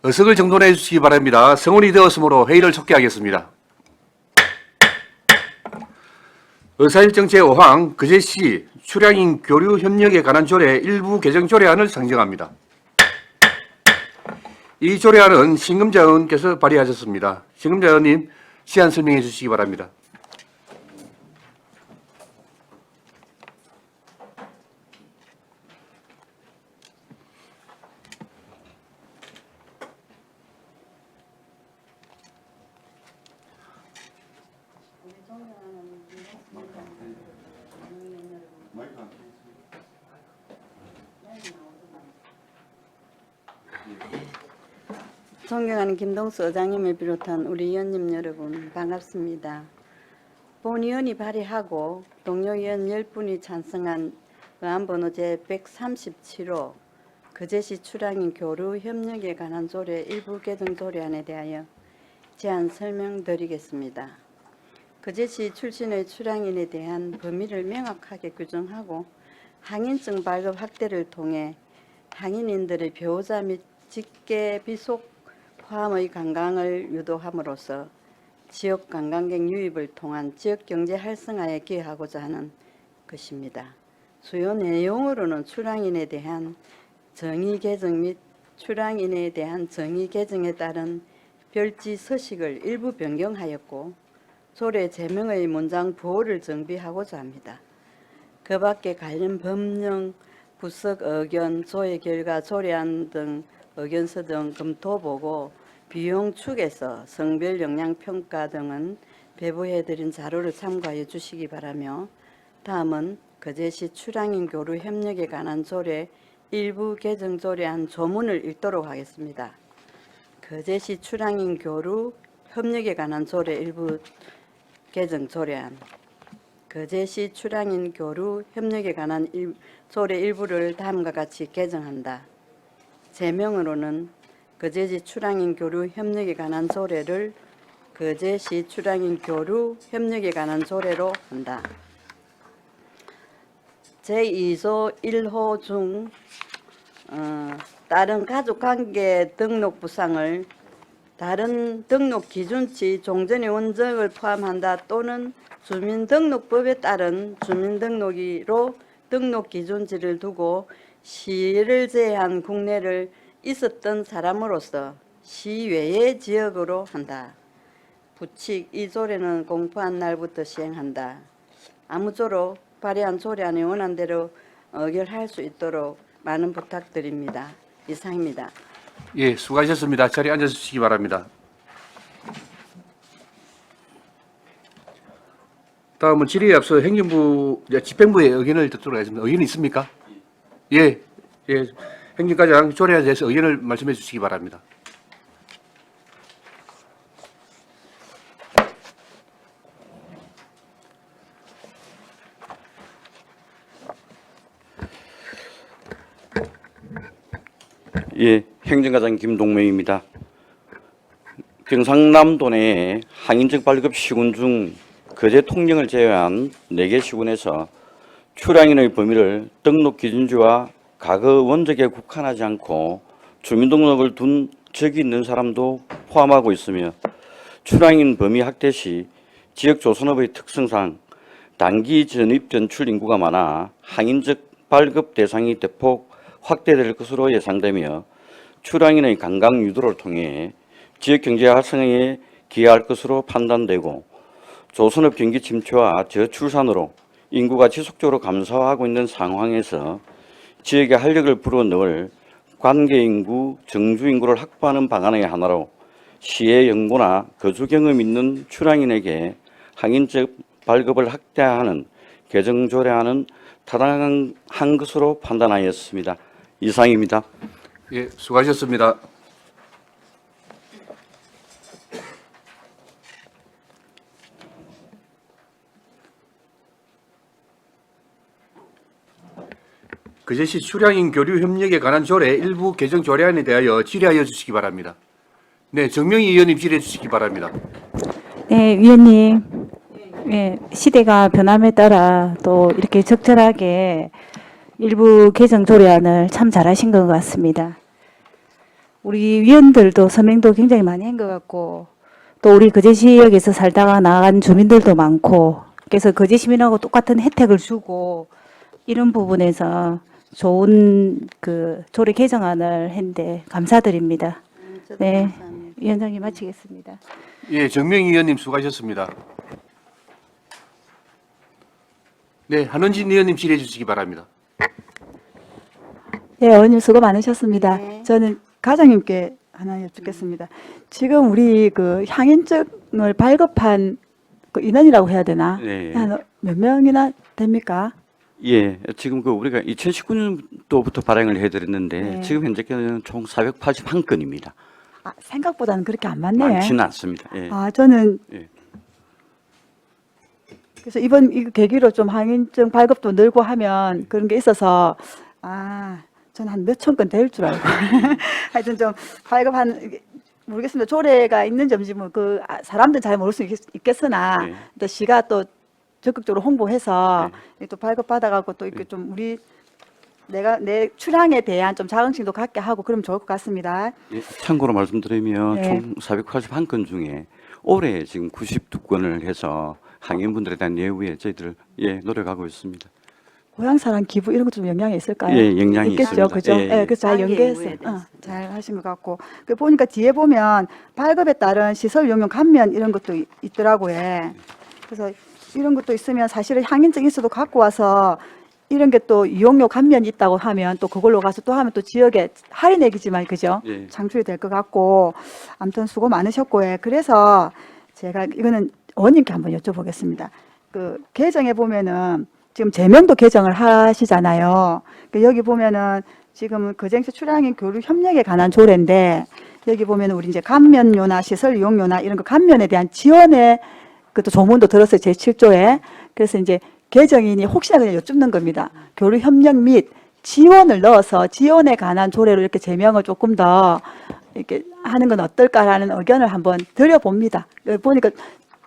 의석을 정돈해 주시기 바랍니다. 성원이 되었으므로 회의를 속개하겠습니다. 의사일정 제5항 그제시 출향인 교류 협력에 관한 조례 일부 개정 조례안을 상정합니다. 이 조례안은 신금자 의원께서 발의하셨습니다. 신금자 의원님, 시안 설명해 주시기 바랍니다. 존경하는 김동수 의장님을 비롯한 우리 의원님 여러분 반갑습니다. 본의원이 발의하고 동료 의원 10분이 찬성한 의안번호 제137호 그제시 출향인 교류 협력에 관한 조례 일부 개정 조례안에 대하여 제안 설명드리겠습니다. 그제시 출신의 출향인에 대한 범위를 명확하게 규정하고 항인증 발급 확대를 통해 항인인들의 배우자 및 직계 비속 포함의 관광을 유도함으로써 지역 관광객 유입을 통한 지역 경제 활성화에 기여하고자 하는 것입니다. 주요 내용으로는 출향인에 대한 정의 개정 및 출향인에 대한 정의 개정에 따른 별지 서식을 일부 변경하였고 조례 제명의 문장 부호를 정비하고자 합니다. 그 밖에 관련 법령, 부석 의견, 조회 결과 조례안 등 의견서 등 검토보고 비용 축에서 성별 영향 평가 등은 배부해드린 자료를 참고하여 주시기 바라며 다음은 그제시 출향인 교류 협력에 관한 조례 일부 개정 조례안 조문을 읽도록 하겠습니다. 그제시 출향인 교류 협력에 관한 조례 일부 개정 조례안 그제시 출향인 교류 협력에 관한 조례 일부를 다음과 같이 개정한다. 제명으로는 그제시 출향인 교류 협력에 관한 조례를 그제시 출향인 교류 협력에 관한 조례로 한다. 제2조 1호 중 다른 가족관계 등록 부상을 다른 등록 기준치 종전의 원적을 포함한다 또는 주민등록법에 따른 주민등록으로 등록 기준치를 두고 시를 제한 국내를 있었던 사람으로서 시외의 지역으로 한다. 부칙 이 조례는 공포한 날부터 시행한다. 아무쪼록 발의한 조례안의 원안대로 의결할 수 있도록 많은 부탁드립니다. 이상입니다. 예, 수고하셨습니다. 자리에 앉아주시기 바랍니다. 다음은 질의에 앞서 행정부, 집행부의 의견을 듣도록 하겠습니다. 의견이 있습니까? 예, 예. 행정과장 조례에 대해서 의견을 말씀해 주시기 바랍니다. 예, 행정과장 김동명입니다. 경상남도 내 항인증 발급 시군 중 거제 통영을 제외한 4개 시군에서 출향인의 범위를 등록 기준지와 과거 원적에 국한하지 않고 주민등록을 둔 적이 있는 사람도 포함하고 있으며 출향인 범위 확대 시 지역 조선업의 특성상 단기 전입 전출 인구가 많아 항인증 발급 대상이 대폭 확대될 것으로 예상되며 출향인의 관광 유도를 통해 지역 경제 활성화에 기여할 것으로 판단되고 조선업 경기 침체와 저출산으로 인구가 지속적으로 감소하고 있는 상황에서 지역에 활력을 불어넣을 관계인구, 정주인구를 확보하는 방안의 하나로 시의 연고나 거주 경험 있는 출향인에게 항인증 발급을 확대하는 개정조례안은 타당한 것으로 판단하였습니다. 이상입니다. 예, 수고하셨습니다. 그제시 출향인 교류 협력에 관한 조례 일부 개정 조례안에 대하여 질의하여 주시기 바랍니다. 네, 정명희 의원님 질의해 주시기 바랍니다. 네, 위원님. 예, 시대가 변함에 따라 또 이렇게 적절하게 일부 개정 조례안을 참 잘하신 것 같습니다. 우리 위원들도 서명도 굉장히 많이 한 것 같고 또 우리 거제 지역에서 살다가 나간 주민들도 많고 그래서 거제 시민하고 똑같은 혜택을 주고 이런 부분에서 좋은 그 조례 개정안을 했는데 감사드립니다. 저도 네, 감사합니다. 위원장님 마치겠습니다. 예, 정명희 의원님 수고하셨습니다. 네, 한원진 의원님 질의해 주시기 바랍니다. 네, 의원님 수고 많으셨습니다. 네. 저는 과장님께 하나 여쭙겠습니다. 지금 우리 그 향인증을 발급한 그 인원이라고 해야 되나? 네. 한 몇 명이나 됩니까? 예, 지금 그 우리가 2019년도부터 발행을 해드렸는데 네. 지금 현재까지는 총 481건입니다. 아, 생각보다는 그렇게 안 많네. 많지는 않습니다. 예. 아, 저는 예. 그래서 이번 이 계기로 좀 항인증 발급도 늘고 하면 그런 게 있어서 아, 저는 한 몇천 건 될 줄 알고 하여튼 좀 발급한 모르겠습니다. 조례가 있는지 없는지 뭐그 사람들은 잘 모를 수 있겠으나 네. 또 시가 또 적극적으로 홍보해서 또 발급 받아갖고 또 이렇게 좀 우리 내가 내 출향에 대한 좀 자긍심도 갖게 하고 그러면 좋을 것 같습니다. 예, 참고로 말씀드리면 네. 총 481건 중에 올해 지금 92건을 해서 항인분들에 대한 예우에 저희들 노력하고 있습니다. 고향사랑 기부 이런 것도 좀 영향이 있을까요? 예, 영향이 있겠죠, 있습니다. 그죠? 예, 예. 그래서 잘 단계 연계해서 이후에 대해서. 잘 하신 것 같고 그 보니까 뒤에 보면 발급에 따른 시설 이용료 감면 이런 것도 있더라고요. 그래서 이런 것도 있으면 사실은 항인증 있어도 갖고 와서 이런 게 또 이용료 감면이 있다고 하면 또 그걸로 가서 또 하면 또 지역에 할인액이지만 그죠? 예. 창출이 될 것 같고 아무튼 수고 많으셨고 그래서 제가 이거는 의원님께 한번 여쭤보겠습니다. 그 개정에 보면은 지금 제명도 개정을 하시잖아요. 그 여기 보면은 지금 거제시 출향인 교류 협력에 관한 조례인데 여기 보면은 우리 이제 감면료나 시설 이용료나 이런 거 감면에 대한 지원에 그것도 조문도 들었어요. 제7조에. 그래서 이제 개정인이 혹시나 그냥 여쭙는 겁니다. 교류 협력 및 지원을 넣어서 지원에 관한 조례로 이렇게 제명을 조금 더 이렇게 하는 건 어떨까라는 의견을 한번 드려봅니다. 보니까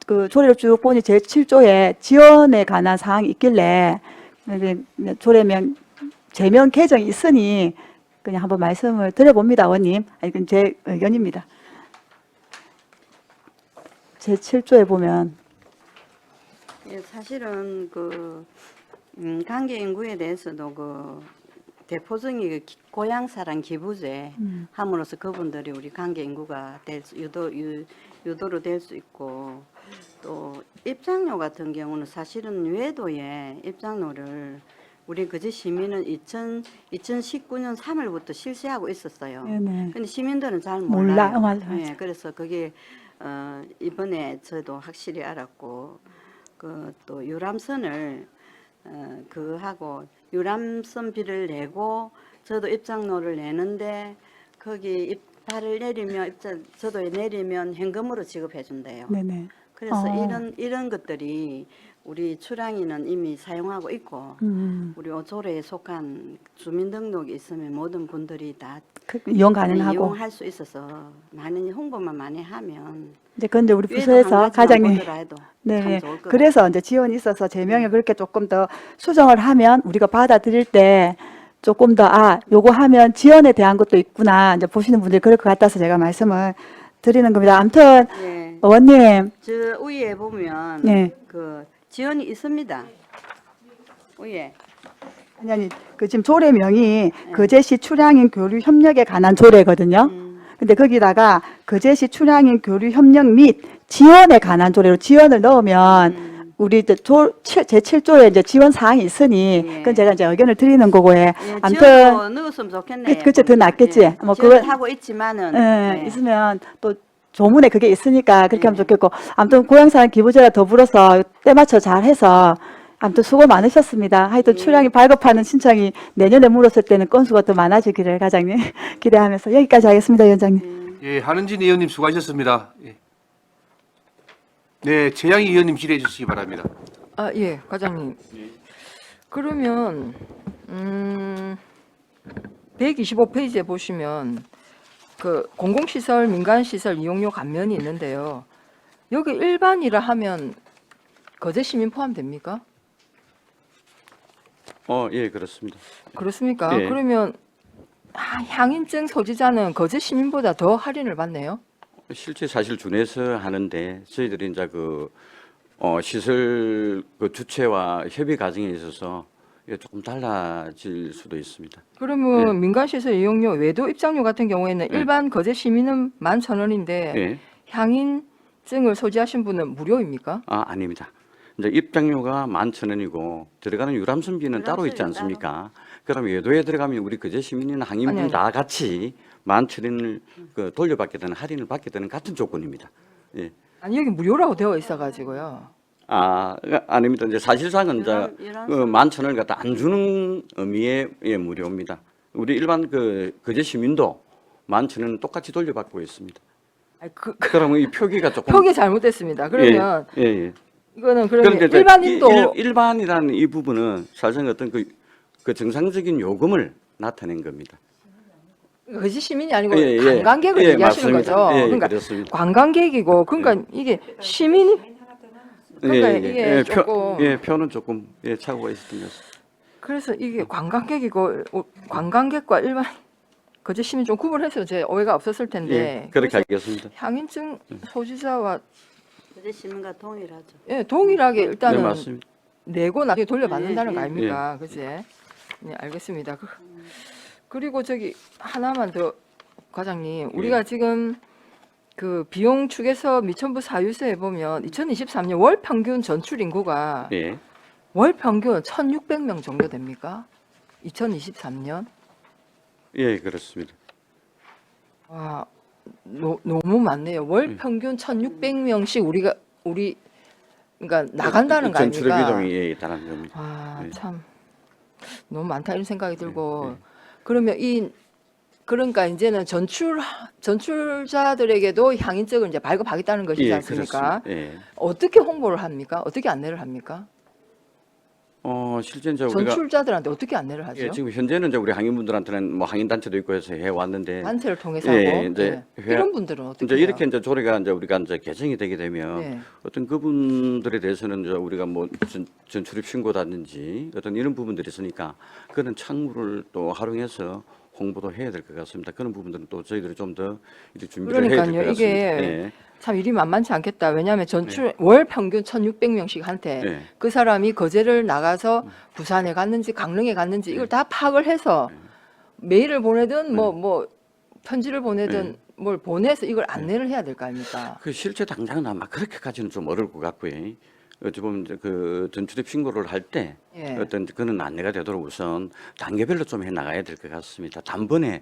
그 조례를 쭉 보니 제7조에 지원에 관한 사항이 있길래 조례명 제명 개정이 있으니 그냥 한번 말씀을 드려봅니다, 의원님. 이건 제 의견입니다. 제7조에 보면 예, 사실은 그 관계 인구에 대해서도 그 대포성이 그 고향사랑 기부제 함으로써 그분들이 우리 관계 인구가 될 수, 유도로 될 수 있고 또 입장료 같은 경우는 사실은 외도에 입장료를 우리 거제 시민은 2019년 3월부터 실시하고 있었어요. 네네. 근데 시민들은 잘 몰라. 몰라요. 맞아. 예, 그래서 그게 이번에 저도 확실히 알았고 그 또 유람선을 그거 하고 유람선비를 내고 저도 입장료를 내는데 거기 발을 내리면 저도 내리면 현금으로 지급해 준대요. 네네. 그래서 이런 것들이 우리 출항인은 이미 사용하고 있고 우리 오조례에 속한 주민등록이 있으면 모든 분들이 다 이용 가능하고 이용할 수 있어서 많은 홍보만 많이 하면 이제 근데 우리 위에도 부서에서 한 가지만 과장님 보더라도 참 네. 좋을 것 그래서 이제 지원이 있어서 제명을 그렇게 조금 더 수정을 하면 우리가 받아들일 때 조금 더 요거 하면 지원에 대한 것도 있구나 이제 보시는 분들이 그럴 것 같아서 제가 말씀을 드리는 겁니다. 아무튼 예. 의원님 저 위에 보면 네. 그 지원이 있습니다. 위에 아니 그 지금 조례명이 거제시 출향인 교류 협력에 관한 조례거든요. 근데 거기다가 거제시 출향인 교류 협력 및 지원에 관한 조례로 지원을 넣으면 우리 이제 제7조에 이제 지원 사항이 있으니 예. 그건 제가 이제 의견을 드리는 거고요. 예, 아무튼 지원도 넣었으면 좋겠네요. 그쵸, 더 낫겠지. 예. 뭐 지원을 그건- 하고 있지만은 예, 예. 있으면 또 조문에 그게 있으니까 그렇게 하면 네. 좋겠고 아무튼 고향사랑 기부제와 더불어서 때맞춰 잘 해서 아무튼 수고 많으셨습니다. 하여튼 출향이 발급하는 신청이 내년에 물었을 때는 건수가 더 많아지기를 과장님 기대하면서 여기까지 하겠습니다, 위원장님. 예, 한은진 의원님 수고하셨습니다. 예. 네, 최양희 의원님 질의해 주시기 바랍니다. 아, 예, 과장님. 그러면 125페이지에 보시면 그 공공시설, 민간시설 이용료 감면이 있는데요. 여기 일반이라 하면 거제 시민 포함됩니까? 예, 그렇습니다. 그렇습니까? 예. 그러면 향인증 소지자는 거제 시민보다 더 할인을 받네요. 실제 사실 준해서 하는데 저희들이 이제 시설 주체와 협의 과정에 있어서 이게 조금 달라질 수도 있습니다. 그러면 네. 민간시설 이용료, 외도 입장료 같은 경우에는 네. 일반 거제 시민은 11,000원인데 예. 향인증을 소지하신 분은 무료입니까? 아닙니다. 이제 입장료가 11,000원이고 들어가는 유람선비는 따로 있지 유람선이 않습니까? 그럼 외도에 들어가면 우리 거제 시민이나 항인분 아니. 다 같이 11,000원을 돌려받게 되는 할인을 받게 되는 같은 조건입니다. 예. 아니 여기 무료라고 되어 있어가지고요. 아닙니다. 이제 사실상은 이제 유람선. 11,000원을 갖다 안 주는 의미의 무료입니다. 우리 일반 거제 시민도 11,000원 똑같이 돌려받고 있습니다. 아니, 그러면 이 표기가 조금 표기 잘못됐습니다. 그러면 예, 예. 이거는 그러면 그런데 이제 일반인도 일반이라는 이 부분은 사실상 어떤 그 정상적인 요금을 나타낸 겁니다. 거제 시민이 아니고 예, 예. 관광객을 예, 얘기하시는 맞습니다. 거죠. 예, 그러니까 그렇습니다. 관광객이고 그러니까 이게 시민이 그러니까 이게 예, 조금 표는 조금 착오가 있었던 것 같습니다. 그래서 이게 관광객이고 관광객과 일반 거제 시민 좀 구분해서 제 오해가 없었을 텐데 예, 그렇게 하겠습니다. 향인증 소지자와 거제 시민과 동일하죠. 예, 동일하게 네, 일단은 맞습니다. 내고 나중에 돌려받는다는 예, 거 예. 아닙니까? 그지? 네, 알겠습니다. 그리고 저기 하나만 더 과장님, 우리가 지금 그 비용 축에서 미천부 사유서에 보면 2023년 월 평균 전출 인구가 예. 월 평균 1,600명 정도 됩니까? 2023년? 예, 그렇습니다. 와, 너무 많네요. 월 평균 1,600명씩 우리 그러니까 나간다는 거 전출의 아닙니까? 비중이 있다는 겁니다. 아, 네. 참 너무 많다 이런 생각이 들고 네. 그러면 그러니까 이제는 전출자들에게도 향인증을 이제 발급하겠다는 것이지 예, 않습니까? 그렇습니다. 예. 어떻게 홍보를 합니까? 어떻게 안내를 합니까? 실제 이제 우리가 전출자들한테 어떻게 안내를 하죠? 예, 지금 현재는 이제 우리 항인분들한테는 뭐 항인 단체도 있고 해서 해 왔는데 단체를 통해서 예, 하고 이제 예. 이런 분들은 어떻게 이제 해요? 이렇게 이제 조례가 이제 우리가 이제 개정이 되게 되면 네. 어떤 그분들에 대해서는 이제 우리가 뭐 전출입 신고라든지 어떤 이런 부분들이 있으니까 그런 창구를 또 활용해서 홍보도 해야 될 것 같습니다. 그런 부분들은 또 저희들이 좀 더 준비를 해야 될 것 그러니까요. 같습니다. 이게 예. 참 일이 만만치 않겠다. 왜냐하면 전출 월 평균 1,600명씩 한테 네. 그 사람이 거제를 나가서 부산에 갔는지 강릉에 갔는지 이걸 다 파악을 해서 메일을 보내든 뭐 편지를 보내든 뭘 보내서 이걸 안내를 해야 될 거 아닙니까? 그 실제 당장은 아마 그렇게까지는 좀 어려울 것 같고요. 어찌 보면 이제 그 전출입 신고를 할 때 예. 어떤 그런 안내가 되도록 우선 단계별로 좀 해 나가야 될 것 같습니다. 단번에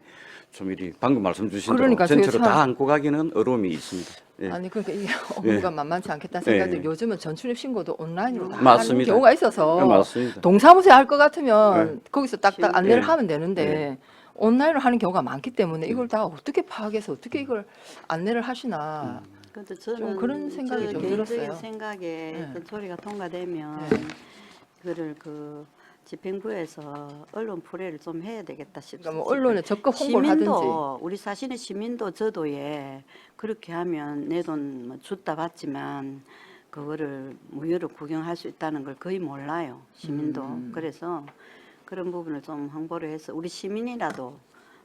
좀 이리 방금 말씀 주신 대로 그러니까 전체로 참- 다 안고 가기는 어려움이 있습니다. 예. 아니 그러니까 이게 업무가 만만치 않겠다는 생각이 들고 요즘은 전출입 신고도 온라인으로 다 하는 맞습니다. 경우가 있어서 맞습니다. 동사무소에 할 것 같으면 거기서 딱딱 안내를 예. 하면 되는데 온라인으로 하는 경우가 많기 때문에 이걸 다 어떻게 파악해서 어떻게 이걸 안내를 하시나 근데 저는 그런 생각이 저 좀 개인적인 들었어요. 생각에 네. 그 조리가 통과되면 네. 그거를 그 집행부에서 언론 풀이를 좀 해야 되겠다 싶습니다. 그러니까 뭐 언론에 적극 홍보를 하든지 시민도 우리 사시는 시민도 저도에 그렇게 하면 내 돈 뭐 줬다 받지만 그거를 무료로 구경할 수 있다는 걸 거의 몰라요 시민도. 그래서 그런 부분을 좀 홍보를 해서 우리 시민이라도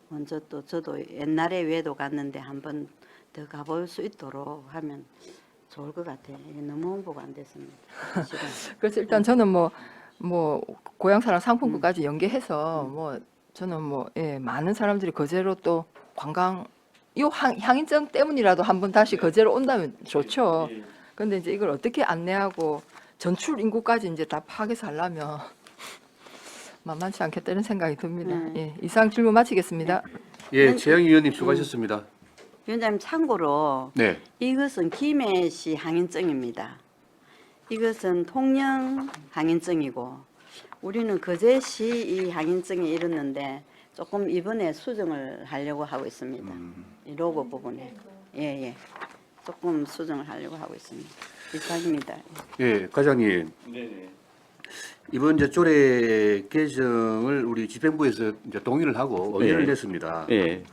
먼저 또 저도 옛날에 외도 갔는데 한번 더 가볼 수 있도록 하면 좋을 것 같아요. 이게 너무 홍보가 안 됐습니다. 사실은. 그래서 일단 저는 뭐 고향사랑 상품권까지 연계해서 뭐 저는 뭐 예, 많은 사람들이 거제로 또 관광 이 향인증 때문이라도 한번 다시 거제로 온다면 좋죠. 근데 이제 이걸 어떻게 안내하고 전출 인구까지 이제 다 파악해서 하려면 만만치 않겠다는 생각이 듭니다. 예, 이상 질문 마치겠습니다. 예, 최양희 의원님 수고하셨습니다. 위원장님 참고로 네. 이것은 김해시 항인증입니다. 이것은 통영 항인증이고 우리는 거제시 이 항인증이 이렇는데 조금 이번에 수정을 하려고 하고 있습니다. 이 로고 부분에 예예 조금 수정을 하려고 하고 있습니다. 이상입니다. 예, 과장님. 이번 이제 조례 개정을 우리 집행부에서 이제 동의를 하고 의견을 예. 냈습니다. 예.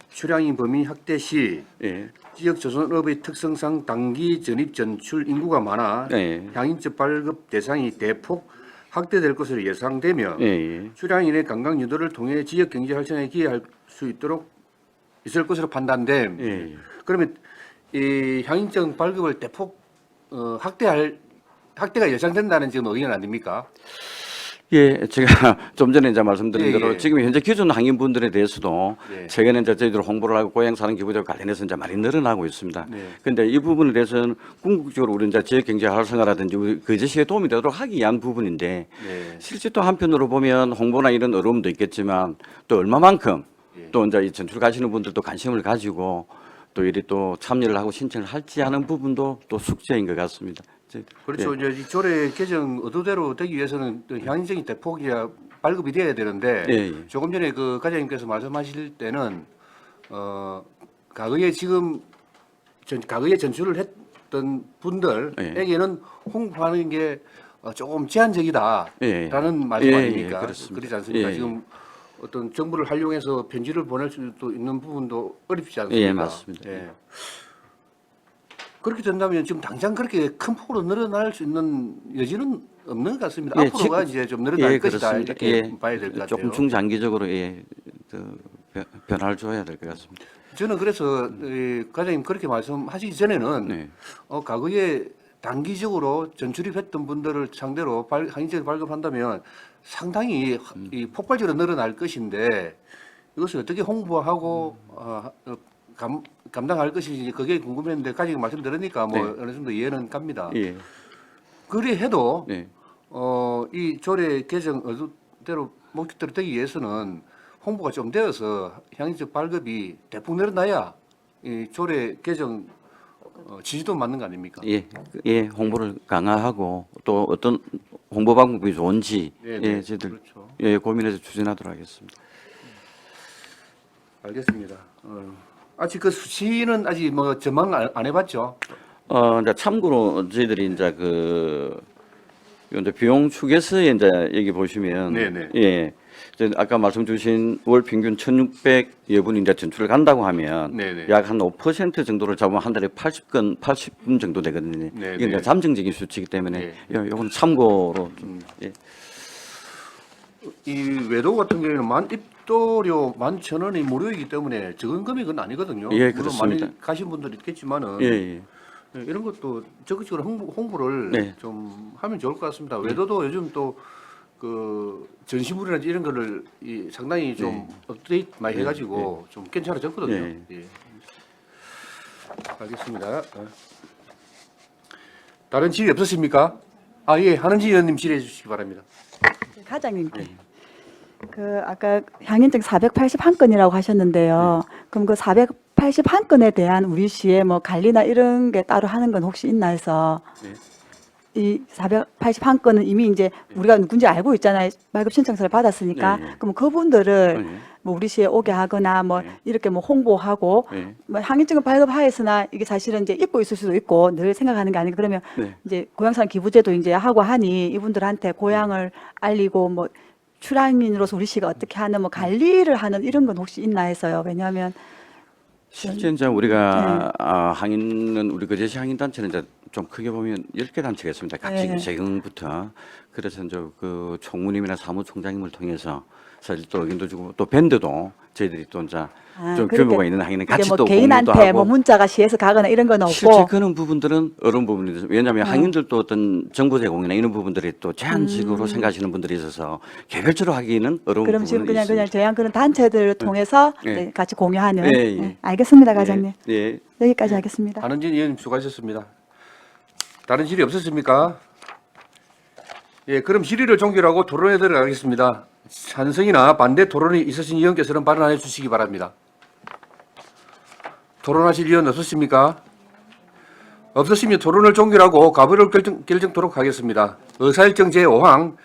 출향인 범위 확대 시 예. 지역 조선업의 특성상 단기 전입 전출 인구가 많아 예. 향인증 발급 대상이 대폭 확대될 것으로 예상되며 예, 예. 출향인의 관광 유도를 통해 지역 경제 활성화에 기여할 수 있도록 있을 것으로 판단됨. 예, 예. 그러면 이 향인증 발급을 대폭 확대가 예상된다는 지금 의견 아닙니까? 예, 제가 좀 전에 이제 말씀드린 예, 대로 예. 지금 현재 기존 항인분들에 대해서도 예. 최근에 이제 저희들 홍보를 하고 고향사는 기부제와 관련해서 이제 많이 늘어나고 있습니다. 네. 그런데 이 부분에 대해서는 궁극적으로 우리 이제 지역 경제 활성화라든지 우리 그 제시에 도움이 되도록 하기 위한 부분인데 네. 실제 또 한편으로 보면 홍보나 이런 어려움도 있겠지만 또 얼마만큼 예. 또 이제 이 전출 가시는 분들도 관심을 가지고 또 이리 또 참여를 하고 신청을 할지 하는 부분도 또 숙제인 것 같습니다. 그렇죠. 예. 이제 이 조례 개정 의도대로 되기 위해서는 또 향인증이 대폭이야 발급이 돼야 되는데 예, 예. 조금 전에 그 과장님께서 말씀하실 때는 과거에 지금 과거에 전출을 했던 분들에게는 홍보하는 게 조금 제한적이다라는 예. 말씀 예, 아닙니까? 예, 그렇습니다. 그렇지 않습니까? 예, 예. 지금 어떤 정보를 활용해서 편지를 보낼 수도 있는 부분도 어렵지 않습니까? 예, 맞습니다. 예. 그렇게 된다면 지금 당장 그렇게 큰 폭으로 늘어날 수 있는 여지는 없는 것 같습니다. 예, 앞으로가 이제 좀 늘어날 예, 것이다 그렇습니다. 이렇게 예, 봐야 될 것 같아요. 조금 중장기적으로 변화를 줘야 될 것 같습니다. 저는 그래서 이 과장님 그렇게 말씀하시기 전에는 네. 과거에 단기적으로 전출입했던 분들을 상대로 항의제를 발급한다면 상당히 이 폭발적으로 늘어날 것인데 이것을 어떻게 홍보하고 감당할 것인지 그게 궁금했는데 과장님 말씀 들으니까 뭐 네. 어느 정도 이해는 갑니다. 예. 그리 해도 네. 이 조례 개정 의도대로 목적대로 되기 위해서는 홍보가 좀 되어서 향인증 발급이 대폭 늘어나야 이 조례 개정 지지도 맞는 거 아닙니까? 예, 예, 홍보를 강화하고 또 어떤 홍보 방법이 좋은지 네, 예, 네. 저희들 그렇죠. 예, 고민해서 추진하도록 하겠습니다. 알겠습니다. 아직 그 수치는 아직 뭐 전망 안 해봤죠? 이제 참고로 저희들이 이제 이제 비용 축에서 이제 여기 보시면 네네. 예, 이제 아까 말씀 주신 월 평균 1,600여 분이 이제 전출을 간다고 하면 네네. 약 한 5% 정도를 잡으면 한 달에 80분 정도 되거든요. 네네. 이게 이제 잠정적인 수치이기 때문에 네. 요건 참고로 좀 예. 이 외도 같은 경우에는 입도료 11,000원이 무료이기 때문에 적은 금액은 아니거든요. 예, 물론 그렇습니다. 많이 가신 분들 있겠지만은 예, 예. 네, 이런 것도 적극적으로 홍보를 네. 좀 하면 좋을 것 같습니다. 외도도 요즘 또 그 전시물이나 이런 거를 상당히 좀 업데이트 많이 해가지고 좀 괜찮아졌거든요. 네. 예. 알겠습니다. 다른 질의 없으십니까? 예, 한은지 의원님 질의해 주시기 바랍니다. 과장님께. 그 아까 향인증 481건이라고 하셨는데요. 그럼 그 481건에 대한 우리 시의 뭐 관리나 이런 게 따로 하는 건 혹시 있나 해서 네. 이 481건은 이미 이제 우리가 누군지 알고 있잖아요. 발급 신청서를 받았으니까. 네, 네. 그럼 그분들을 네. 뭐 우리 시에 오게 하거나 뭐 네. 이렇게 뭐 홍보하고 네. 뭐 항인증을 발급하였으나 이게 사실은 이제 잊고 있을 수도 있고 늘 생각하는 게 아니고 그러면 네. 이제 고향산 기부제도 이제 하고 하니 이분들한테 고향을 알리고 뭐 출향인으로서 우리 시가 어떻게 하는 뭐 관리를 하는 이런 건 혹시 있나 해서요. 왜냐하면 실제 이제 우리가 항인은 우리 거제시 항인 단체는 이제 좀 크게 보면 10개 단체가 있습니다. 각 네. 지경부터. 그래서 이제 그 총무님이나 사무총장님을 통해서 사실 또 의견도 주고 또 밴드도 저희들이 또 이제 좀 그렇게 규모가 있는 항인은 같이 이게 뭐 또 개인한테 공유도 뭐 하고 문자가 시에서 가거나 이런 건 없고 실제 그런 부분들은 어려운 부분이 왜냐하면 항인들도 어떤 정보 제공이나 이런 부분들이 또 제한적으로 생각하시는 분들이 있어서 개별적으로 하기는 어려운 그럼 부분이 지금 그냥 있습니다. 저희 그런 단체들을 통해서 네. 네, 같이 공유하는 예, 예. 네, 알겠습니다, 과장님. 예, 예. 여기까지 하겠습니다. 한은진 의원님 수고하셨습니다. 다른 질의 없으십니까? 예, 그럼 질의를 종결하고 토론에 들어가겠습니다. 찬성이나 반대 토론이 있으신 의원께서는 발언해 주시기 바랍니다. 토론하실 의원 없으십니까? 없으시면 토론을 종결하고 가부를 결정토록 하겠습니다. 의사일정 제5항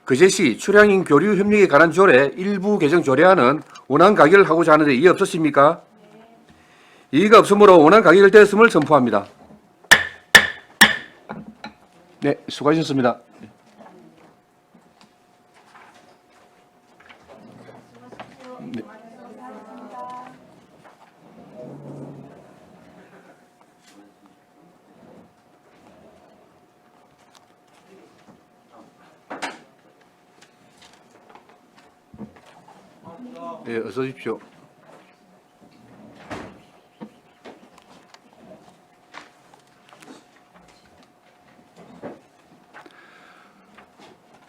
거제시 출향인 교류 협력에 관한 조례 일부 개정 조례안은 원안 가결을 하고자 하는데 이의 없으십니까? 이의가 없으므로 원안 가결되었음을 선포합니다. 네, 수고하셨습니다. 예, 어서 오십시오.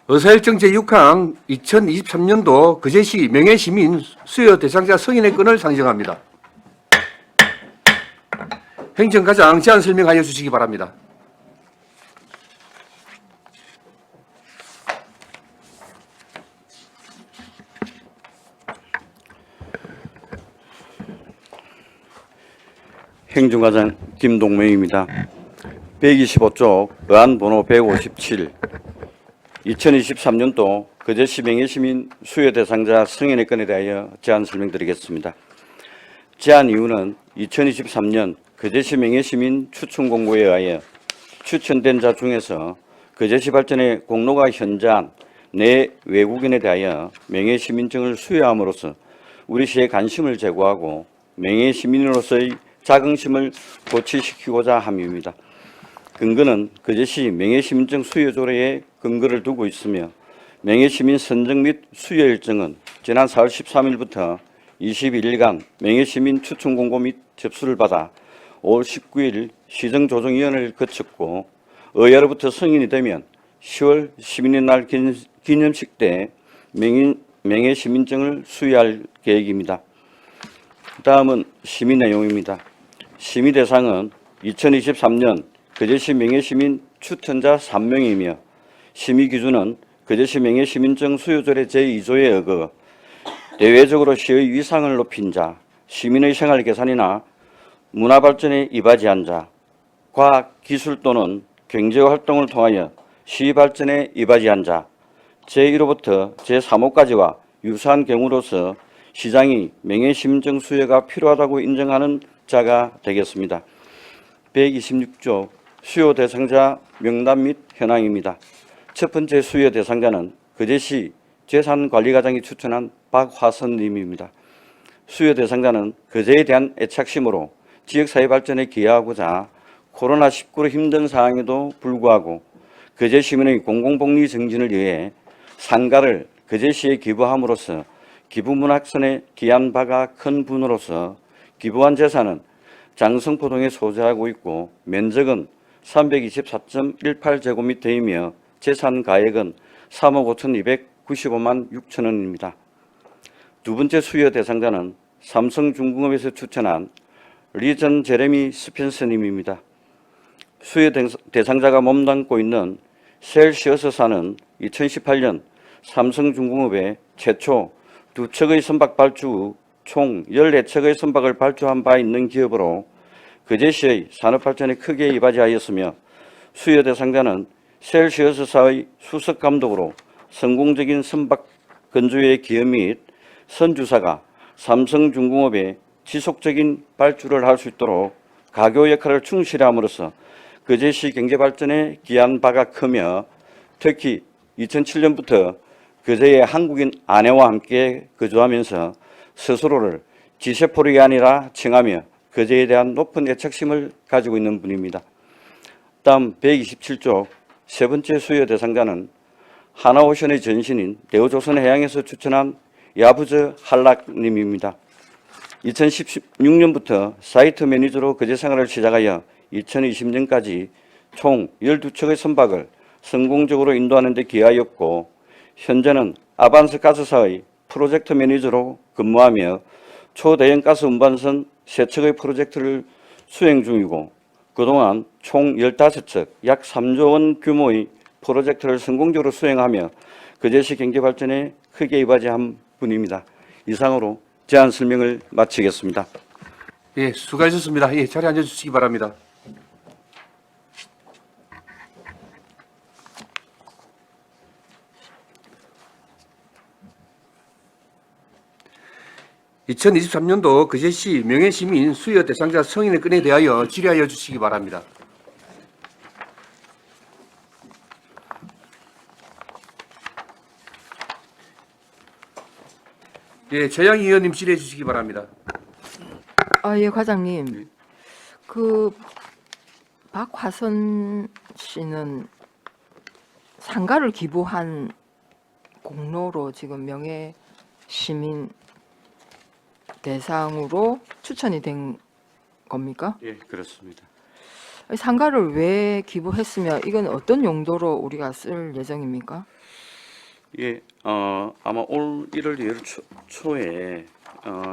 의사일정 제6항 2023년도 거제시 명예시민 수여 대상자 승인의 건을 상정합니다. 행정과장 제안 설명하여 주시기 바랍니다. 행정과장 김동명입니다. 125쪽 의안번호 157 2023년도 거제시 명예시민 수여 대상자 승인의 건에 대하여 제안 설명드리겠습니다. 제안 이유는 2023년 거제시 명예시민 추천 공고에 의하여 추천된 자 중에서 거제시 발전의 공로가 현저한 내 외국인에 대하여 명예시민증을 수여함으로써 우리 시에 관심을 제고하고 명예시민으로서의 자긍심을 고취시키고자 함입니다. 근거는 거제시 명예시민증 수여 조례에 근거를 두고 있으며 명예시민 선정 및 수여 일정은 지난 4월 13일부터 21일간 명예시민 추천 공고 및 접수를 받아 5월 19일 시정조정위원회를 거쳤고 의회로부터 승인이 되면 10월 시민의 날 기념식 때 명예시민증을 수여할 계획입니다. 다음은 심의 내용입니다. 심의 대상은 2023년 거제시 명예시민 추천자 3명이며 심의 기준은 거제시 명예시민증 수요조례 제2조에 의거 대외적으로 시의 위상을 높인 자, 시민의 생활 개선이나 문화발전에 이바지한 자, 과학, 기술 또는 경제활동을 통하여 시 발전에 이바지한 자, 제1호부터 제3호까지와 유사한 경우로서 시장이 명예시민증 수여가 필요하다고 인정하는 자가 되겠습니다. 126조 수요 대상자 명단 및 현황입니다. 첫 번째 수요 대상자는 거제시 재산관리과장이 추천한 박화선님입니다. 수요 대상자는 거제에 대한 애착심으로 지역사회 발전에 기여하고자 코로나19로 힘든 상황에도 불구하고 거제 시민의 공공복리 정진을 위해 상가를 거제시에 기부함으로써 기부문학선에 기한 바가 큰 분으로서 기부한 재산은 장성포동에 소재하고 있고 면적은 324.18제곱미터이며 재산 가액은 3억 5,295만 6천 원입니다. 두 번째 수여 대상자는 삼성중공업에서 추천한 리전 제레미 스펜서님입니다. 수여 대상자가 몸담고 있는 셀시어스 사는 2018년 삼성중공업에 최초 2척의 선박 발주 후 총 14척의 선박을 발주한 바 있는 기업으로 거제시의 산업발전에 크게 이바지하였으며 수여 대상자는 셀시어스사의 수석감독으로 성공적인 선박 건조의 기업 및 선주사가 삼성중공업에 지속적인 발주를 할 수 있도록 가교 역할을 충실히 함으로써 거제시 경제발전에 기한 바가 크며 특히 2007년부터 거제에 한국인 아내와 함께 거주하면서 스스로를 지세포력이 아니라 칭하며 거제에 대한 높은 애착심을 가지고 있는 분입니다. 다음 127조 세 번째 수여 대상자는 하나오션의 전신인 대우조선해양에서 추천한 야부저 한락님입니다. 2016년부터 사이트 매니저로 거제 생활을 시작하여 2020년까지 총 12척의 선박을 성공적으로 인도하는 데 기여하였고 현재는 아반스 가스사의 프로젝트 매니저로 근무하며 초대형 가스 운반선 3척의 프로젝트를 수행 중이고 그동안 총 15척 약 3조 원 규모의 프로젝트를 성공적으로 수행하며 거제시 경제발전에 크게 이바지한 분입니다. 이상으로 제안 설명을 마치겠습니다. 예, 수고하셨습니다. 예, 자리에 앉아주시기 바랍니다. (2023년도) 거제시 명예시민 수여 대상자 승인의 건에 대하여 질의하여 주시기 바랍니다. 예, 최양 의원님 질의해 주시기 바랍니다. 예, 과장님. 박화선 씨는 상가를 기부한 공로로 지금 명예 시민 대상으로 추천이 된 겁니까? 예, 그렇습니다. 상가를 왜 기부했으며 이건 어떤 용도로 우리가 쓸 예정입니까? 예, 아마 올 1월 2일 초에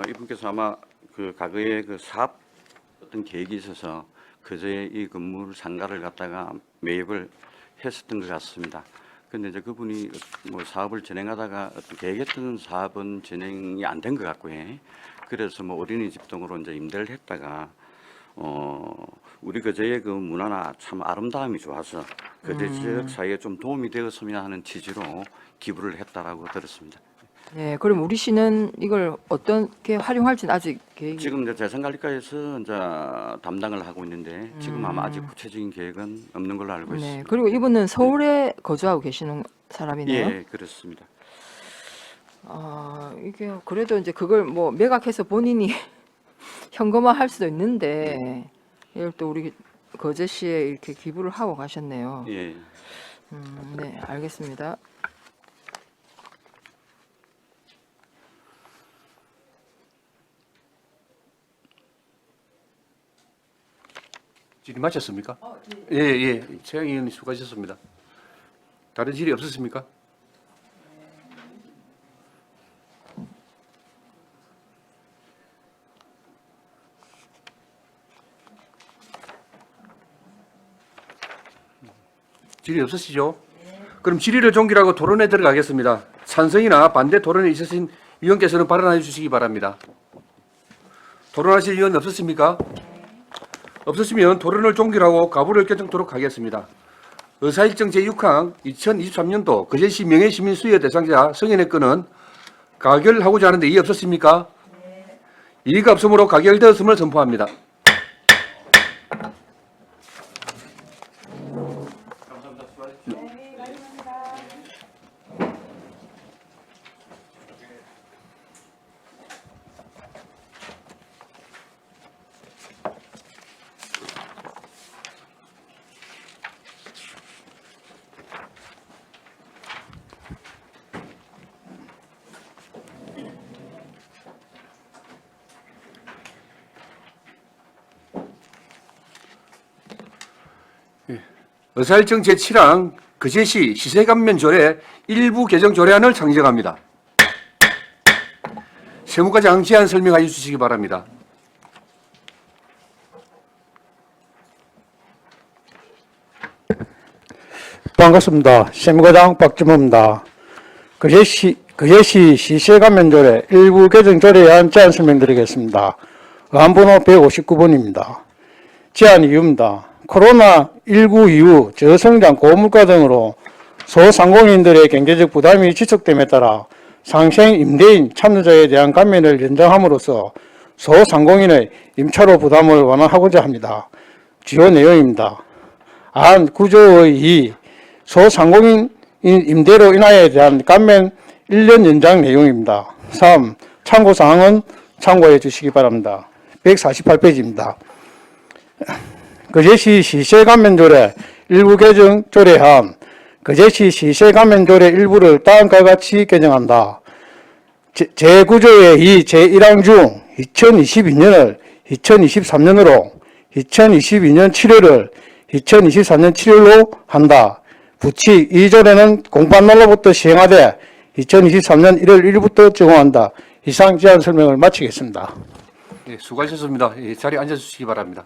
이분께서 아마 그 과거에 그 사업 어떤 계획이 있어서 그제 이 건물 상가를 갖다가 매입을 했었던 것 같습니다. 근데 이제 그분이 뭐 사업을 진행하다가 어떤 계획했던 사업은 진행이 안 된 것 같고요. 그래서 뭐 어린이집 등으로 이제 임대를 했다가 우리 그제의 그 문화나 참 아름다움이 좋아서 그제 지역 사회에 좀 도움이 되었으면 하는 취지로 기부를 했다라고 들었습니다. 네, 그럼 우리 시는 이걸 어떻게 활용할지는 아직 계획이 지금 이제 재산관리과에서 이제 담당을 하고 있는데 지금 아마 아직 구체적인 계획은 없는 걸로 알고 네, 있습니다. 그리고 이분은 서울에 거주하고 계시는 사람이네요. 예, 그렇습니다. 이게 그래도 이제 그걸 뭐 매각해서 본인이 현금화할 수도 있는데 이걸 또 우리 거제시에 이렇게 기부를 하고 가셨네요. 예. 네, 알겠습니다. 질의 마쳤습니까? 예, 예. 최양 의원님 수고하셨습니다. 다른 질의 없었습니까? 질의 없으시죠? 그럼 질의를 종결하고 토론에 들어가겠습니다. 찬성이나 반대 토론에 있으신 위원께서는 발언해 주시기 바랍니다. 토론하실 위원 없으십니까? 없으시면 토론을 종결하고 가부를 결정토록 하겠습니다. 의사일정 제6항 2023년도 거제시 명예시민 수여 대상자 승인의 건은 가결하고자 하는데 이의 없었습니까? 이의가 없으므로 가결되었음을 선포합니다. 의사일정 제7항 거제시 시세감면조례 일부 개정 조례안을 상정합니다. 세무과장 제안 설명해 주시기 바랍니다. 반갑습니다. 세무과장 박주모입니다. 거제시 시세감면조례 일부 개정 조례안 제안 설명드리겠습니다. 안번호 159번입니다. 제안 이유입니다. 코로나19 이후 저성장 고물가 등으로 소상공인들의 경제적 부담이 지속됨에 따라 상생 임대인 참여자에 대한 감면을 연장함으로써 소상공인의 임차료 부담을 완화하고자 합니다. 주요 내용입니다. 안 9조의 2 소상공인 임대료 인하에 대한 감면 1년 연장 내용입니다. 3. 참고사항은 참고해 주시기 바랍니다. 148페이지입니다. 거제시 시세감면조례 일부 개정 조례안 거제시 시세감면조례 일부를 다음과 같이 개정한다. 제9조의 2 제1항 중 2022년을 2023년으로 2022년 7월을 2023년 7월로 한다. 부칙 2조례는 공판 날로부터 시행하되 2023년 1월 1일부터 적용한다. 이상 제안 설명을 마치겠습니다. 예, 수고하셨습니다. 예, 자리에 앉아주시기 바랍니다.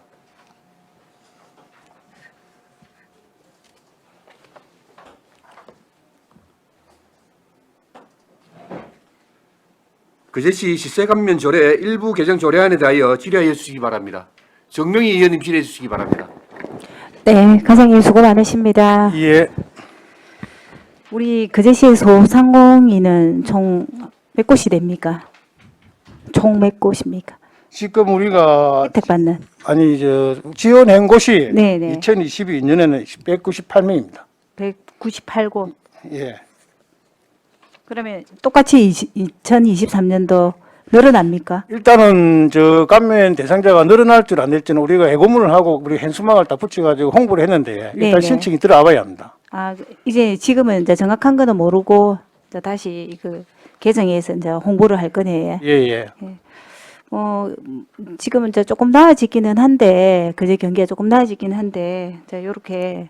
거제시 시세감면 조례 일부 개정 조례안에 대하여 질의하여 주시기 바랍니다. 정명희 의원님 질의해 주시기 바랍니다. 네, 과장님 수고 많으십니다. 예. 우리 거제시의 소상공인은 총 몇 곳이 됩니까? 총 몇 곳입니까? 지금 우리가 혜택 받는. 지원한 곳이 네네. 2022년에는 198명입니다. 198곳. 예. 그러면 똑같이 2023년도 늘어납니까? 일단은 감면 대상자가 늘어날 줄 안 될지는 우리가 예고문을 하고 우리 현수막을 다 붙여가지고 홍보를 했는데 일단 네네. 신청이 들어와야 합니다. 이제 지금은 이제 정확한 거는 모르고 이제 다시 그 개정해서 이제 홍보를 할 거네요. 예. 지금은 이제 조금 나아지기는 한데, 그제 경기가 조금 나아지기는 한데, 자, 요렇게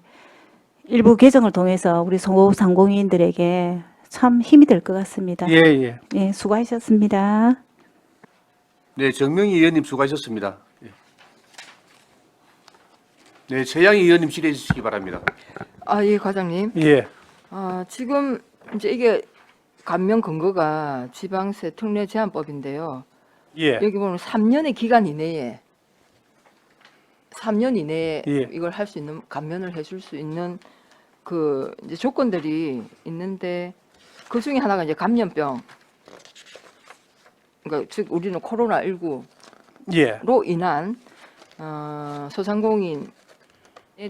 일부 개정을 통해서 우리 소상공인들에게 참 힘이 될 것 같습니다. 예, 예. 예, 수고하셨습니다. 네, 정명희 의원님 수고하셨습니다. 예. 네, 최양희 의원님 질의해 주시기 바랍니다. 아, 예, 과장님. 예. 지금 이제 이게 감면 근거가 지방세 특례 제한법인데요. 예. 여기 보면 3년의 기간 이내에 3년 이내에 예. 이걸 할 수 있는 감면을 해줄 수 있는 그 이제 조건들이 있는데 그 중에 하나가 이제 감염병. 그러니까 즉 우리는 코로나19로 예. 인한 소상공인에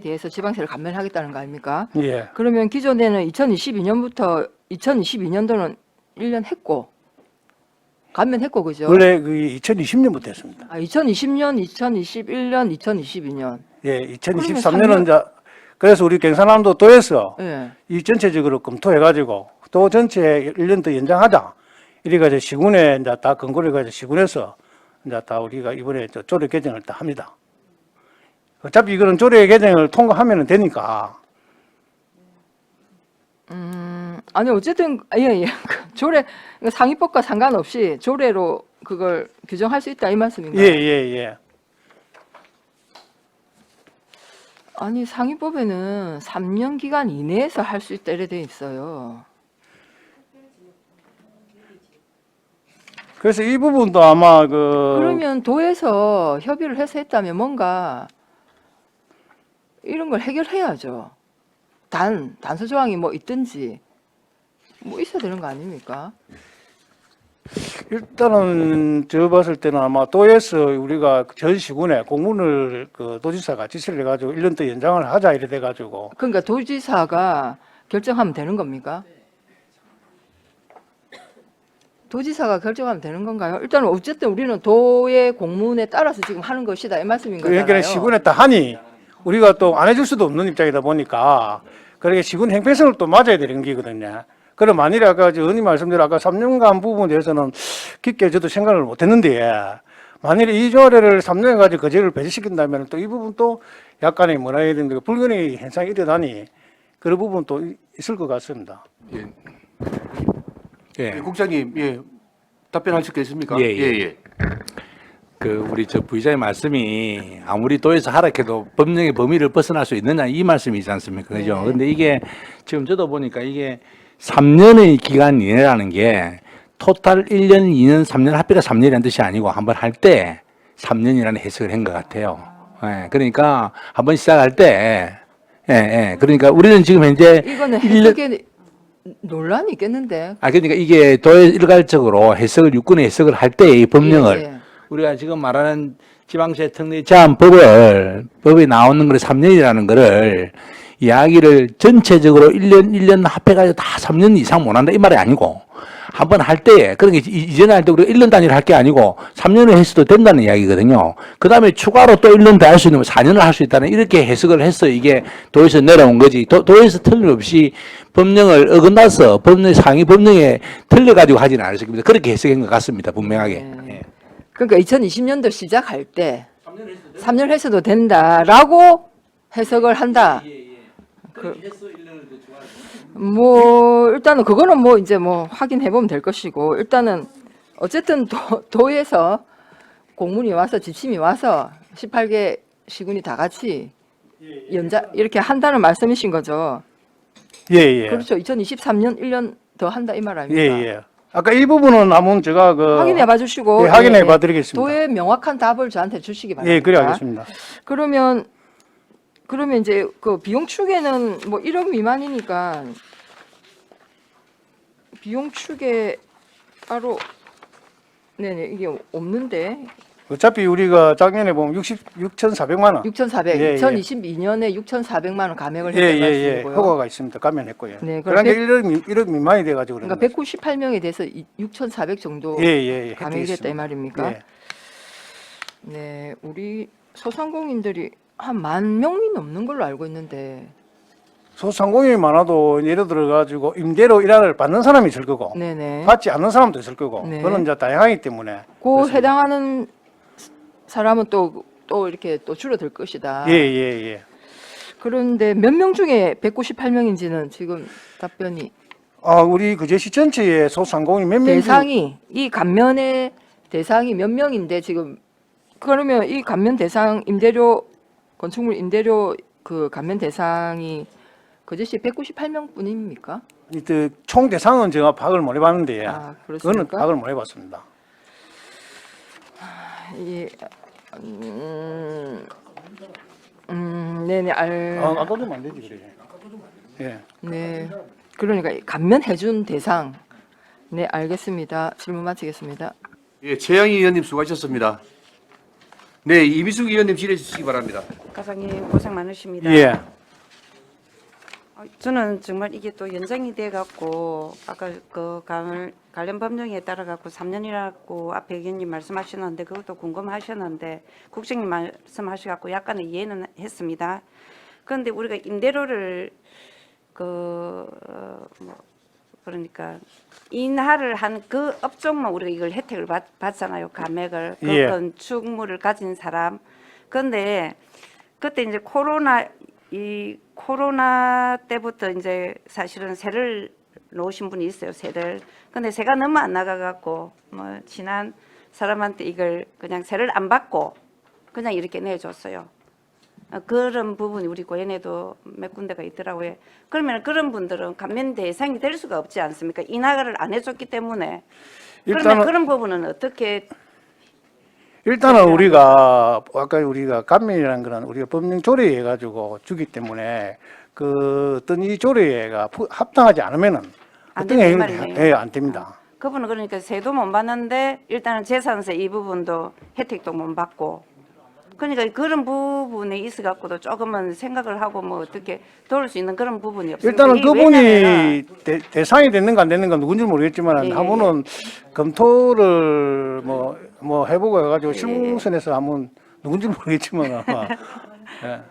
대해서 지방세를 감면하겠다는 거 아닙니까? 예. 그러면 기존에는 2022년부터 2022년도는 1년 했고 감면했고 그죠? 원래 그 2020년부터 했습니다. 2020년, 2021년, 2022년. 예, 그러면 2023년은 이제 그래서 우리 경상남도 도에서 예. 이 전체적으로 검토해가지고 도 전체 1년 더 연장하자. 이래가지고 시군에 이제 다 권고를 가지고 시군에서 이제 다 우리가 이번에 저 조례 개정을 다 합니다. 어차피 이거는 조례 개정을 통과하면 되니까. 아니 어쨌든 예. 그 조례 상위법과 상관없이 조례로 그걸 규정할 수 있다 이 말씀인가요? 예, 예, 예. 아니 상위법에는 3년 기간 이내에서 할 수 있다 이래 돼 있어요. 그래서 이 부분도 아마 그러면 도에서 협의를 해서 했다면 뭔가 이런 걸 해결해야죠. 단서 조항이 뭐 있든지 뭐 있어야 되는 거 아닙니까? 일단은 저 봤을 때는 아마 도에서 우리가 전 시군에 공문을 그 도지사가 지시를 해가지고 1년 더 연장을 하자 이래 돼가지고 그러니까 도지사가 결정하면 되는 겁니까? 도지사가 결정하면 되는 건가요? 일단 어쨌든 우리는 도의 공문에 따라서 지금 하는 것이다 이 말씀인 거잖아요. 그러니까 시군에 다 하니 우리가 또 안 해줄 수도 없는 입장이다 보니까 그렇게 시군 행패성을 또 맞아야 되는 게거든요. 그럼 만일에 아까 의원님 말씀대로 아까 3년간 부분에 대해서는 깊게 저도 생각을 못 했는데 만일에 이 조례를 3년에 가지고 거제를 배제시킨다면 또 이 부분 또 약간의 뭐라 해야 되는데 불균형의 현상이 일어나니 그런 부분 또 있을 것 같습니다. 예. 예. 국장님, 예. 답변하실 게 있습니까? 예, 예. 그 우리 저 부의장의 말씀이 아무리 도에서 하락해도 법령의 범위를 벗어날 수 있느냐 이 말씀이지 않습니까? 그죠? 근데 이게 지금 저도 보니까 이게 3년의 기간 이내라는 게 토탈 1년, 2년, 3년 합의가 3년이라는 뜻이 아니고 한번 할 때 3년이라는 해석을 한 것 같아요. 예. 그러니까 한번 시작할 때 그러니까 우리는 지금 현재 이거는 1년 해석에 논란이 있겠는데. 그러니까 이게 도에 일괄적으로 해석을 육군의 해석을 할 때 이 법령을 예. 우리가 지금 말하는 지방세 특례 제한법에 나오는 거를 3년이라는 거를 이야기를 전체적으로 1년 합해가지고 다 3년 이상 못 한다 이 말이 아니고 한 번 할 때에 그러니까 이전에 할 때 우리가 1년 단위로 할 게 아니고 3년을 했어도 된다는 이야기거든요. 그 다음에 추가로 또 1년 더 할 수 있는 4년을 할 수 있다는 이렇게 해석을 해서 이게 도에서 내려온 거지. 도에서 틀림없이 법령을 어긋나서 법령 상위 법령에 틀려가지고 하지는 않을 겁니다. 그렇게 해석한 것 같습니다. 분명하게. 예. 그러니까 2020년도 시작할 때 3년 했어도 된다라고 해석을 한다. 뭐 일단은 그거는 뭐 이제 뭐 확인해 보면 될 것이고 일단은 어쨌든 도에서 공문이 와서 지침이 와서 18개 시군이 다 같이 이렇게 한다는 말씀이신 거죠. 예, 예. 그렇죠. 2023년 1년 더 한다 이 말 아닙니까? 예, 예. 아까 이 부분은 아무 제가 확인해 봐 주시고 예, 확인해 봐 드리겠습니다. 도의 명확한 답을 저한테 주시기 바랍니다. 예, 그래 알겠습니다. 그러면 이제 그 비용 축에는 뭐 1억 미만이니까 비용 축에 따로 네네 이게 없는데 어차피 우리가 작년에 보면 6,400만 원. 6,400 예, 예. 2022년에 6,400만 원 감액을 예, 했다는 예, 예. 말씀이고요. 허가가 있습니다. 감면했고요. 네, 그런데 그럼 1억 미만이 돼가지고 그런 그러니까 거죠. 198명에 대해서 6,400 정도 예, 예, 예. 감액이 됐다 이 말입니까? 예. 네, 우리 소상공인들이 한 10,000명이 넘는 걸로 알고 있는데 소상공인이 많아도 예를 들어 가지고 임대료 일환을 받는 사람이 있을 거고 네네. 받지 않는 사람도 있을 거고 네. 그거는 이제 다양하기 때문에 그 해당하는 사람은 또 이렇게 또 줄어들 것이다. 예. 그런데 몇 명 중에 198명인지는 지금 답변이 우리 그제시 전체의 소상공인 몇 명? 대상이 이 감면의 대상이 몇 명인데 지금 그러면 이 감면 대상 임대료 건축물 임대료 그 감면 대상이 거제시 198명 뿐입니까? 총 대상은 제가 파악을 못 해봤는데 아, 그거는 그렇습니까? 파악을 못 해봤습니다. 예. 네네 아까도 안 되지 그래. 예. 네. 그러니까 감면해준 대상. 네, 알겠습니다. 질문 마치겠습니다. 예, 최양희 의원님 수고하셨습니다. 네, 이미숙 의원님 질의해 주시기 바랍니다. 과장님 고생 많으십니다. 예. 저는 정말 이게 또 연장이 돼 갖고 아까 그 관련 법령에 따라 갖고 3년이라고 앞에 의원님 말씀하셨는데 그것도 궁금하셨는데 국장님 말씀하셔 갖고 약간의 이해는 했습니다. 그런데 우리가 임대료를 그러니까 인하를 한 그 업종만 우리가 이걸 혜택을 받잖아요. 감액을 그 예. 건축물을 가진 사람. 그런데 그때 이제 코로나 때부터 이제 사실은 세를 놓으신 분이 있어요. 세를. 근데 세가 너무 안 나가 갖고 뭐 지난 사람한테 이걸 그냥 세를 안 받고 그냥 이렇게 내줬어요. 그런 부분이 우리 고연에도 몇 군데가 있더라고요. 그러면 그런 분들은 감면 대상이 될 수가 없지 않습니까? 인하를 안 해줬기 때문에. 그러면 그런 부분은 어떻게 일단은 우리가 아까 우리가 감면이라는 거는 우리가 법령 조례해 가지고 주기 때문에 그 어떤 이 조례가 합당하지 않으면은 안 어떤 된다 이 행위를 말이네요. 예, 안 됩니다. 그분은 그러니까 세도 못 받는데 일단은 재산세 이 부분도 혜택도 못 받고 그러니까 그런 부분에 있어 갖고도 조금은 생각을 하고 뭐 어떻게 도울 수 있는 그런 부분이 없습니다. 일단은 이게 그분이 왜냐면은 대상이 됐는가 안 됐는가 누군지 모르겠지만 예, 한 번은 검토를 뭐 해보고 해가지고 예. 실무선에서 한번 누군지 모르겠지만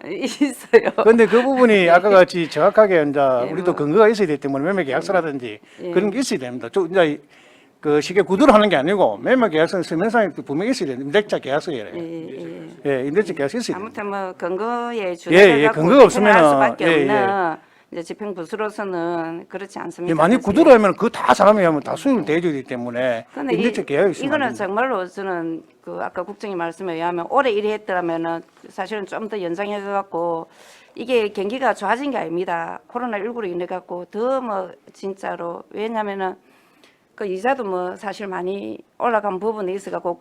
있어요. 그런데 그 부분이 아까 같이 정확하게 이제 예, 우리도 뭐. 근거가 있어야 되기 때문에 매매 계약서라든지 예. 그런 게 있어야 됩니다. 이제 그 쉽게 구두로 하는 게 아니고 매매 계약서는 서면상에 분명히 있어야 돼요. 임대차 계약서에. 임대차 계약서 있어야 됩니다. 아무튼 뭐 근거에 예, 준해서 근거가 없으면은, 할 수밖에 예, 없는 이제 집행부서로서는 그렇지 않습니까? 만약 그래서 구두로 하면 그 다 사람이 하면 다 수익을 대줘야 되기 때문에 근데 임대차 계약이 있으면 이거는 안 됩니다. 정말로 저는 그 아까 국장님 말씀에 의하면 올해 일이 했더라면은 사실은 좀 더 연장해 갖고 이게 경기가 좋아진 게 아닙니다. 코로나19로 인해 갖고 더 뭐 진짜로 왜냐면은 그 이자도 뭐 사실 많이 올라간 부분이 있어 갖고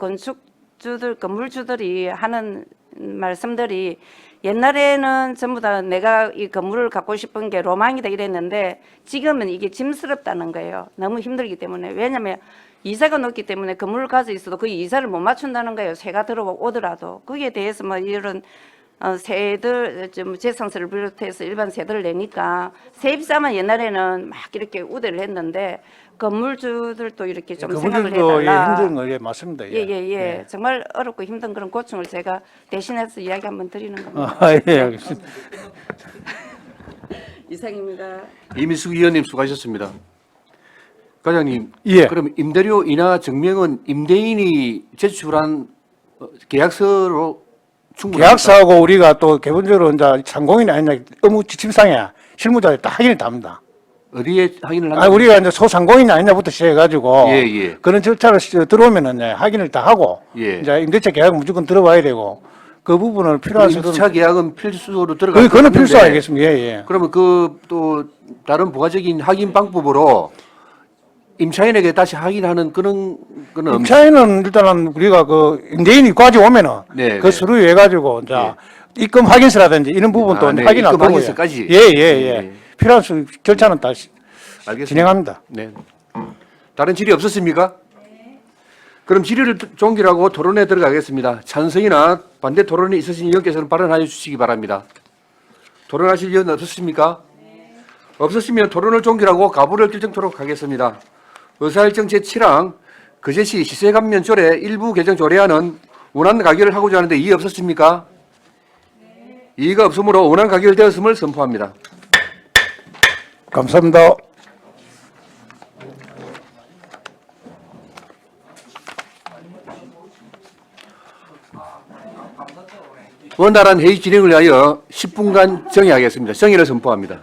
건물주들이 하는 말씀들이 옛날에는 전부 다 내가 이 건물을 갖고 싶은 게 로망이다 이랬는데 지금은 이게 짐스럽다는 거예요. 너무 힘들기 때문에. 왜냐하면 이자가 높기 때문에 건물을 가지고 있어도 그 이자를 못 맞춘다는 거예요. 세가 들어오더라도. 거기에 대해서 뭐 이런 세들 좀 재산세를 비롯해서 일반 세들을 내니까 세입자만 옛날에는 막 이렇게 우대를 했는데 건물주들도 이렇게 좀 생각을 그분들도 해달라. 힘든 거 맞습니다. 예. 정말 어렵고 힘든 그런 고충을 제가 대신해서 이야기 한번 드리는 겁니다. 예, 알겠습니다. 이상입니다. 이미숙 의원님 수고하셨습니다. 과장님, 예. 그럼 임대료 인하 증명은 임대인이 제출한 계약서로 충분합니까? 계약서하고 우리가 또 기본적으로 이제 상공인이 아니냐 의무 지침상에 실무자에 다 확인을 다 합니다. 어디에 확인을 하나요? 우리가 이제 소상공인이 아니냐부터 시작해가지고 예. 그런 절차를 들어오면은 확인을 다 하고 예. 이제 임대차 계약은 무조건 들어와야 되고 그 부분을 필요한 임차 계약은 필수로 들어가. 그거는 필수 알겠습니다. 예. 그러면 그 또 다른 부가적인 확인 방법으로 임차인에게 다시 확인하는 그런 거는 임차인은 일단은 우리가 그 임대인이까지 오면은 네, 그 네. 서류 해가지고 이제 입금 확인서라든지 이런 부분도 아, 네. 확인할 입금 거고요. 확인서까지? 예. 필요한 절차는 다 알겠습니다. 진행합니다. 네. 다른 질의 없었습니까? 그럼 질의를 종결하고 토론에 들어가겠습니다. 찬성이나 반대 토론이 있으신 의원께서는 발언하여 주시기 바랍니다. 토론하실 의원 없으십니까? 없으시면 토론을 종결하고 가부를 결정토록 하겠습니다. 의사일정 제7항 거제시 시세감면조례 일부 개정 조례안은 원안 가결을 하고자 하는데 이의 없었습니까? 이의가 없으므로 원안 가결되었음을 선포합니다. 감사합니다. 원활한 회의 진행을 위하여 10분간 정의하겠습니다. 정의를 선포합니다.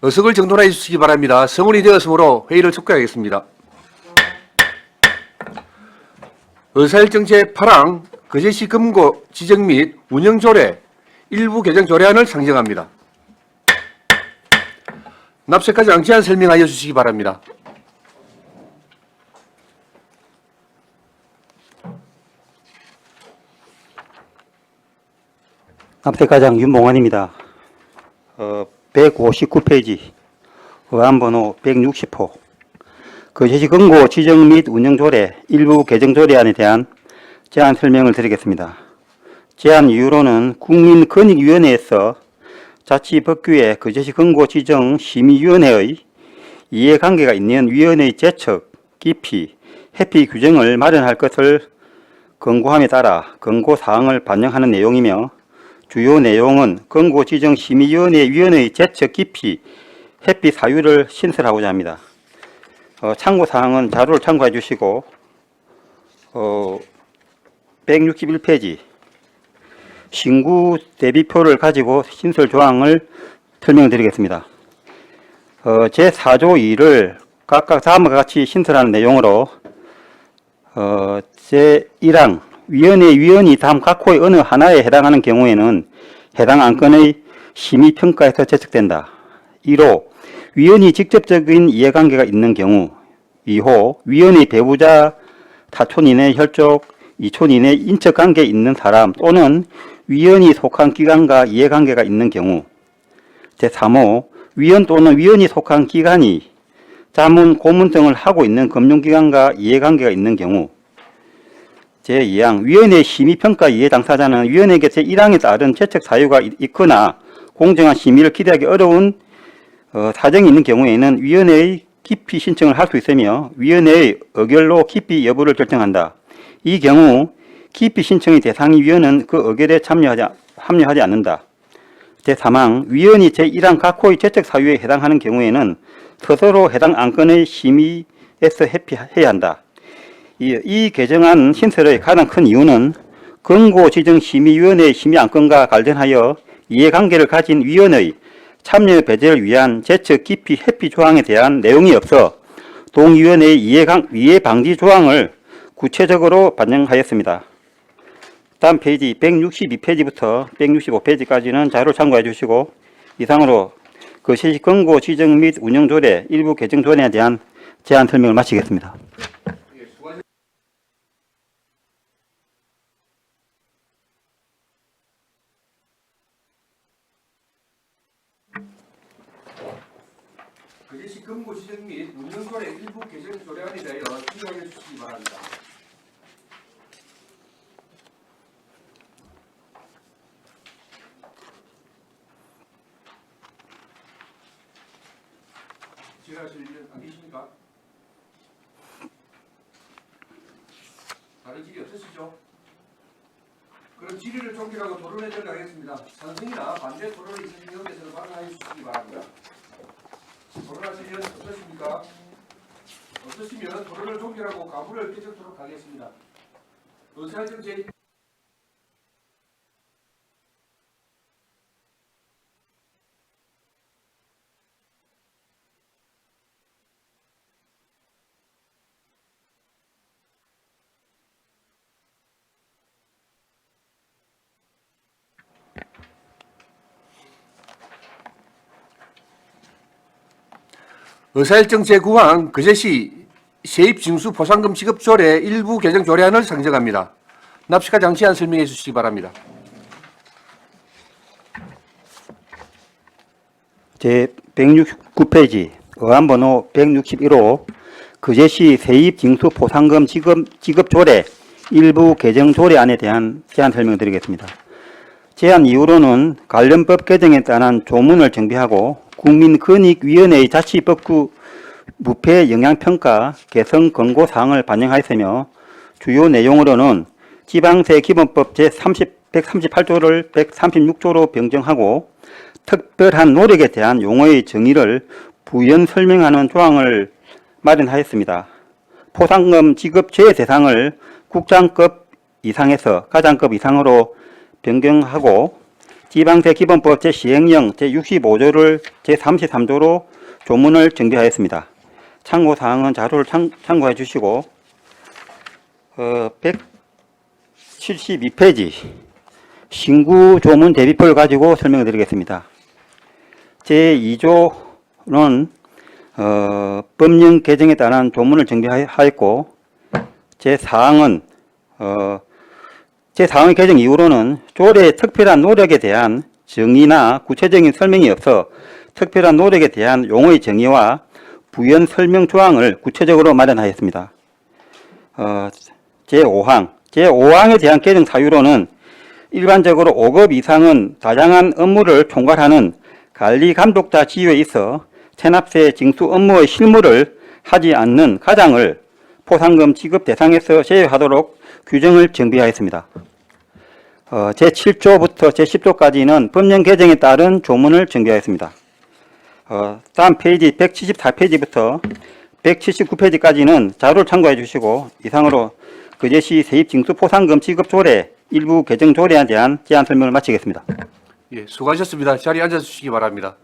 의석을 정돈해 주시기 바랍니다. 성원이 되었으므로 회의를 속개하겠습니다. 의사일정 제8항 거제시 금고 지정 및 운영 조례 일부 개정 조례안을 상정합니다. 납세까지 앙치한 설명하여 주시기 바랍니다. 납세과장 윤봉환입니다. 159페이지 의안번호 160호 거제시 금고 지정 및 운영조례 일부 개정조례안에 대한 제안 설명을 드리겠습니다. 제안 이유로는 국민권익위원회에서 자치법규에 거제시 금고 지정 심의위원회의 이해관계가 있는 위원회의 제척, 기피, 회피 규정을 마련할 것을 권고함에 따라 권고사항을 반영하는 내용이며 주요 내용은 권고 지정 심의위원회 위원회의 제척 기피, 회피 사유를 신설하고자 합니다. 참고사항은 자료를 참고해 주시고 161페이지 신구 대비표를 가지고 신설 조항을 설명드리겠습니다. 제4조 2를 각각 다음과 같이 신설하는 내용으로 제1항 위원회 위원이 다음 각 호의 어느 하나에 해당하는 경우에는 해당 안건의 심의평가에서 제척된다. 1호 위원이 직접적인 이해관계가 있는 경우 2호 위원의 배우자, 사촌 이내 혈족, 이촌 이내 인척관계에 있는 사람 또는 위원이 속한 기관과 이해관계가 있는 경우 제3호 위원 또는 위원이 속한 기관이 자문, 고문 등을 하고 있는 금융기관과 이해관계가 있는 경우 제2항 위원회 심의평가 이해 당사자는 위원회에게 제1항에 따른 제척 사유가 있거나 공정한 심의를 기대하기 어려운 사정이 있는 경우에는 위원회의 기피 신청을 할 수 있으며 위원회의 의결로 기피 여부를 결정한다. 이 경우 기피 신청의 대상이 위원은 그 의결에 합류하지 않는다. 제3항 위원이 제1항 각 호의 제척 사유에 해당하는 경우에는 스스로 해당 안건의 심의에서 회피해야 한다. 이 개정안 신설의 가장 큰 이유는 권고지정심의위원회의 심의 안건과 관련하여 이해관계를 가진 위원의 참여 배제를 위한 제척 기피 회피 조항에 대한 내용이 없어 동위원회의 이해 방지 조항을 구체적으로 반영하였습니다. 다음 페이지 162페이지부터 165페이지까지는 자료를 참고해 주시고 이상으로 거제시 금고 지정 및 운영 조례 일부 개정 조례에 대한 제안 설명을 마치겠습니다. 거제시 금고 지정 및 운영 조례 일부 개정 조례안에 대하여 질의하여 주시기 바랍니다. 질의하실 분 안 계십니까? 다른 질의 없으시죠? 그럼 질의를 종결하고 토론에 들어가겠습니다. 찬성이나 반대 토론이 있으신 경우에서는 발언하여 주시기 바랍니다. 토론하실 의원 없으십니까? 없으시면 토론을 종결하고 가부를 폐척토록 하겠습니다. 의사일정 제 의사일정 제9항 거제시 세입징수 포상금 지급 조례 일부 개정 조례안을 상정합니다. 납시가 장치안 설명해 주시기 바랍니다. 제 169페이지 의안번호 161호 거제시 세입징수 포상금 지급 조례 일부 개정 조례안에 대한 제안 설명드리겠습니다. 제안 이유로는 관련 법 개정에 따른 조문을 정비하고 국민권익위원회의 자치법규 무패 영향평가 개선 권고사항을 반영하였으며 주요 내용으로는 지방세 기본법 제30 138조를 136조로 변경하고 특별한 노력에 대한 용어의 정의를 부연 설명하는 조항을 마련하였습니다. 포상금 지급 제외 대상을 국장급 이상에서 가장급 이상으로 변경하고 지방세 기본법 제10령 제65조를 제33조로 조문을 정비하였습니다. 참고사항은 자료를 참고해 주시고 172페이지 신구 조문 대비표를 가지고 설명을 드리겠습니다. 제2조는 법령 개정에 따른 조문을 정비하였고 제4항의 개정 이후로는 조례의 특별한 노력에 대한 정의나 구체적인 설명이 없어 특별한 노력에 대한 용어의 정의와 부연 설명 조항을 구체적으로 마련하였습니다. 제5항에 대한 개정 사유로는 일반적으로 5급 이상은 다양한 업무를 총괄하는 관리 감독자 지위에 있어 체납세 징수 업무의 실무를 하지 않는 가장을 포상금 지급 대상에서 제외하도록 규정을 정비하였습니다. 제7조부터 제10조까지는 법령 개정에 따른 조문을 정비하였습니다. 다음 페이지 174페이지부터 179페이지까지는 자료를 참고해 주시고 이상으로 거제시 세입징수 포상금 지급 조례 일부 개정 조례에 대한 제안 설명을 마치겠습니다. 예, 수고하셨습니다. 자리에 앉아 주시기 바랍니다.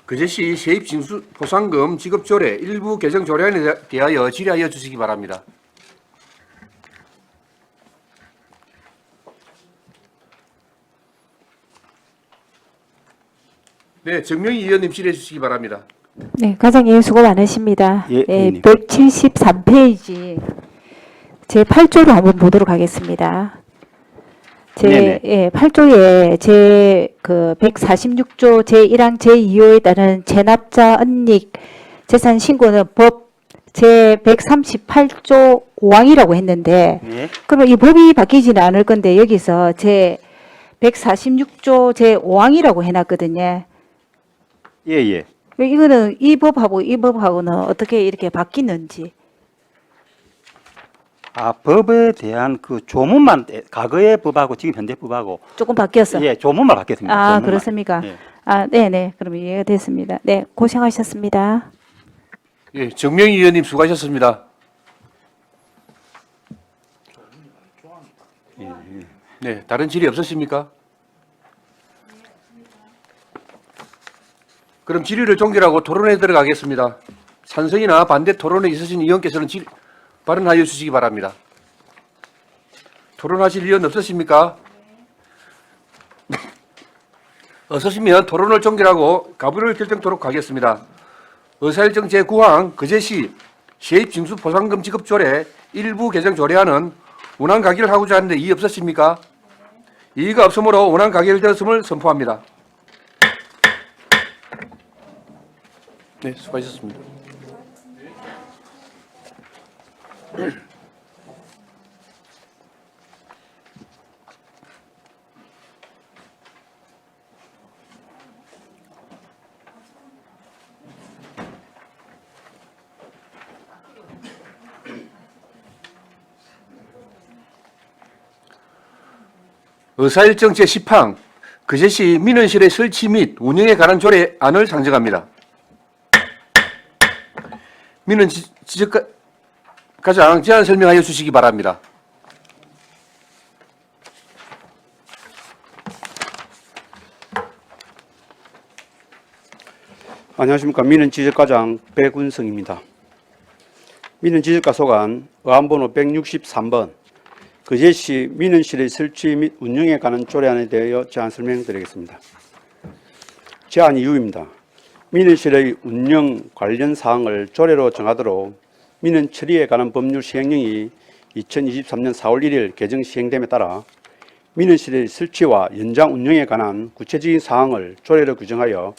거제시 세입징수 포상금 지급 조례 일부 개정 조례안에 대하여 질의하여 주시기 바랍니다. 네, 정명희 의원님 질의해 주시기 바랍니다. 네, 과장님 수고 많으십니다. 예, 의원님. 173페이지 제 8조로 한번 보도록 하겠습니다. 네네. 8조에 제 146조 제1항 제2호에 따른 체납자 은닉 재산 신고는 법 제 138조 5항이라고 했는데 예. 그러면 이 법이 바뀌지는 않을 건데 여기서 제 146조 제 5항이라고 해놨거든요. 예. 이거는 이 법하고는 어떻게 이렇게 바뀌는지. 법에 대한 그 조문만 과거의 법하고 지금 현재 법하고 조금 바뀌었어. 예, 조문만 바뀌었습니다. 아, 조문만. 그렇습니까? 예. 네네. 그럼 이해가 됐습니다. 네, 고생하셨습니다. 예, 정명희 의원님 수고하셨습니다. 네, 다른 질의 없으십니까? 그럼 질의를 종결하고 토론에 들어가겠습니다. 찬성이나 반대 토론에 있으신 의원께서는 발언하여 주시기 바랍니다. 토론하실 의원 없으십니까? 없으시면 토론을 종결하고 가부를 결정토록 하겠습니다. 의사일정 제9항 거제시 세입징수 포상금 지급 조례 일부 개정 조례안은 운항 가결을 하고자 하는데 이의 없으십니까? 이의가 없으므로 운항 가결되었음을 선포합니다. 네, 수고하셨습니다. 의사일정 제10항 거제시 민원실의 설치 및 운영에 관한 조례안을 상정합니다. 민원 지적과장 제안 설명하여 주시기 바랍니다. 안녕하십니까. 민원지적과장 백운성입니다. 민원지적과 소관 의안번호 163번 거제시 민원실의 설치 및 운영에 관한 조례안에 대하여 제안 설명드리겠습니다. 제안 이유입니다. 민원실의 운영 관련 사항을 조례로 정하도록 민원 처리에 관한 법률 시행령이 2023년 4월 1일 개정 시행됨에 따라 민원실의 설치와 연장 운영에 관한 구체적인 사항을 조례로 규정하여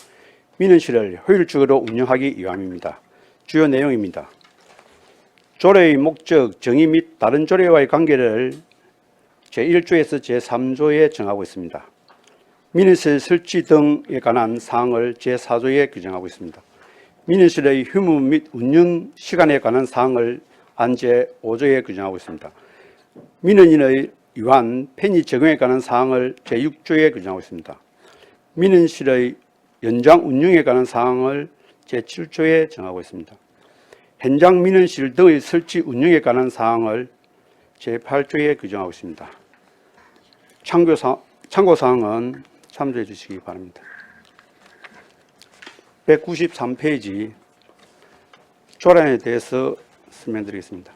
민원실을 효율적으로 운영하기 위함입니다. 주요 내용입니다. 조례의 목적, 정의 및 다른 조례와의 관계를 제1조에서 제3조에 정하고 있습니다. 민원실 설치 등에 관한 사항을 제4조에 규정하고 있습니다. 민원실의 휴무 및 운영 시간에 관한 사항을 안제 5조에 규정하고 있습니다. 민원인의 위반 편의 적용에 관한 사항을 제6조에 규정하고 있습니다. 민원실의 연장 운영에 관한 사항을 제7조에 정하고 있습니다. 현장 민원실 등의 설치 운영에 관한 사항을 제8조에 규정하고 있습니다. 참고사항은 참조해 주시기 바랍니다. 193페이지 조례안에 대해서 설명드리겠습니다.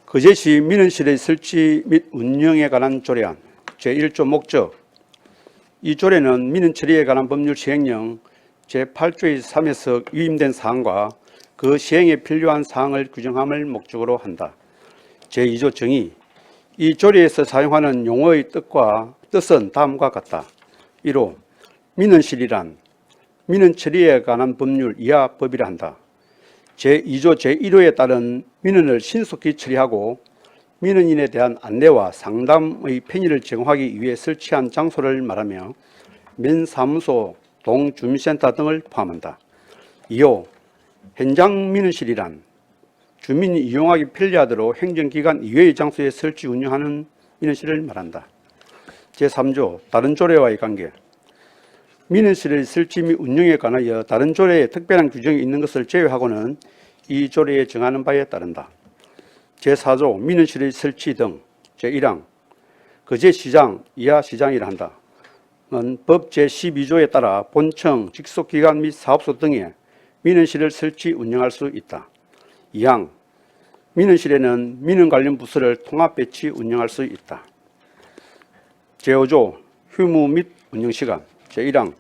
거제시 민원실의 설치 및 운영에 관한 조례안 제1조 목적. 이 조례는 민원 처리에 관한 법률 시행령 제8조의 3에서 위임된 사항과 그 시행에 필요한 사항을 규정함을 목적으로 한다. 제2조 정의. 이 조례에서 사용하는 용어의 뜻은 다음과 같다. 1호 민원실이란 민원 처리에 관한 법률 이하 법이라 한다. 제2조 제1호에 따른 민원을 신속히 처리하고 민원인에 대한 안내와 상담의 편의를 제공하기 위해 설치한 장소를 말하며 면사무소, 동주민센터 등을 포함한다. 2호 현장 민원실이란 주민이 이용하기 편리하도록 행정기관 이외의 장소에 설치 운영하는 민원실을 말한다. 제3조 다른 조례와의 관계. 민원실의 설치 및 운영에 관하여 다른 조례에 특별한 규정이 있는 것을 제외하고는 이 조례에 정하는 바에 따른다. 제4조 민원실의 설치 등 제1항 거제시장 이하 시장이라 한다. 법 제12조에 따라 본청, 직속기관 및 사업소 등에 민원실을 설치 운영할 수 있다. 2항 민원실에는 민원 관련 부서를 통합 배치 운영할 수 있다. 제5조 휴무 및 운영시간 제1항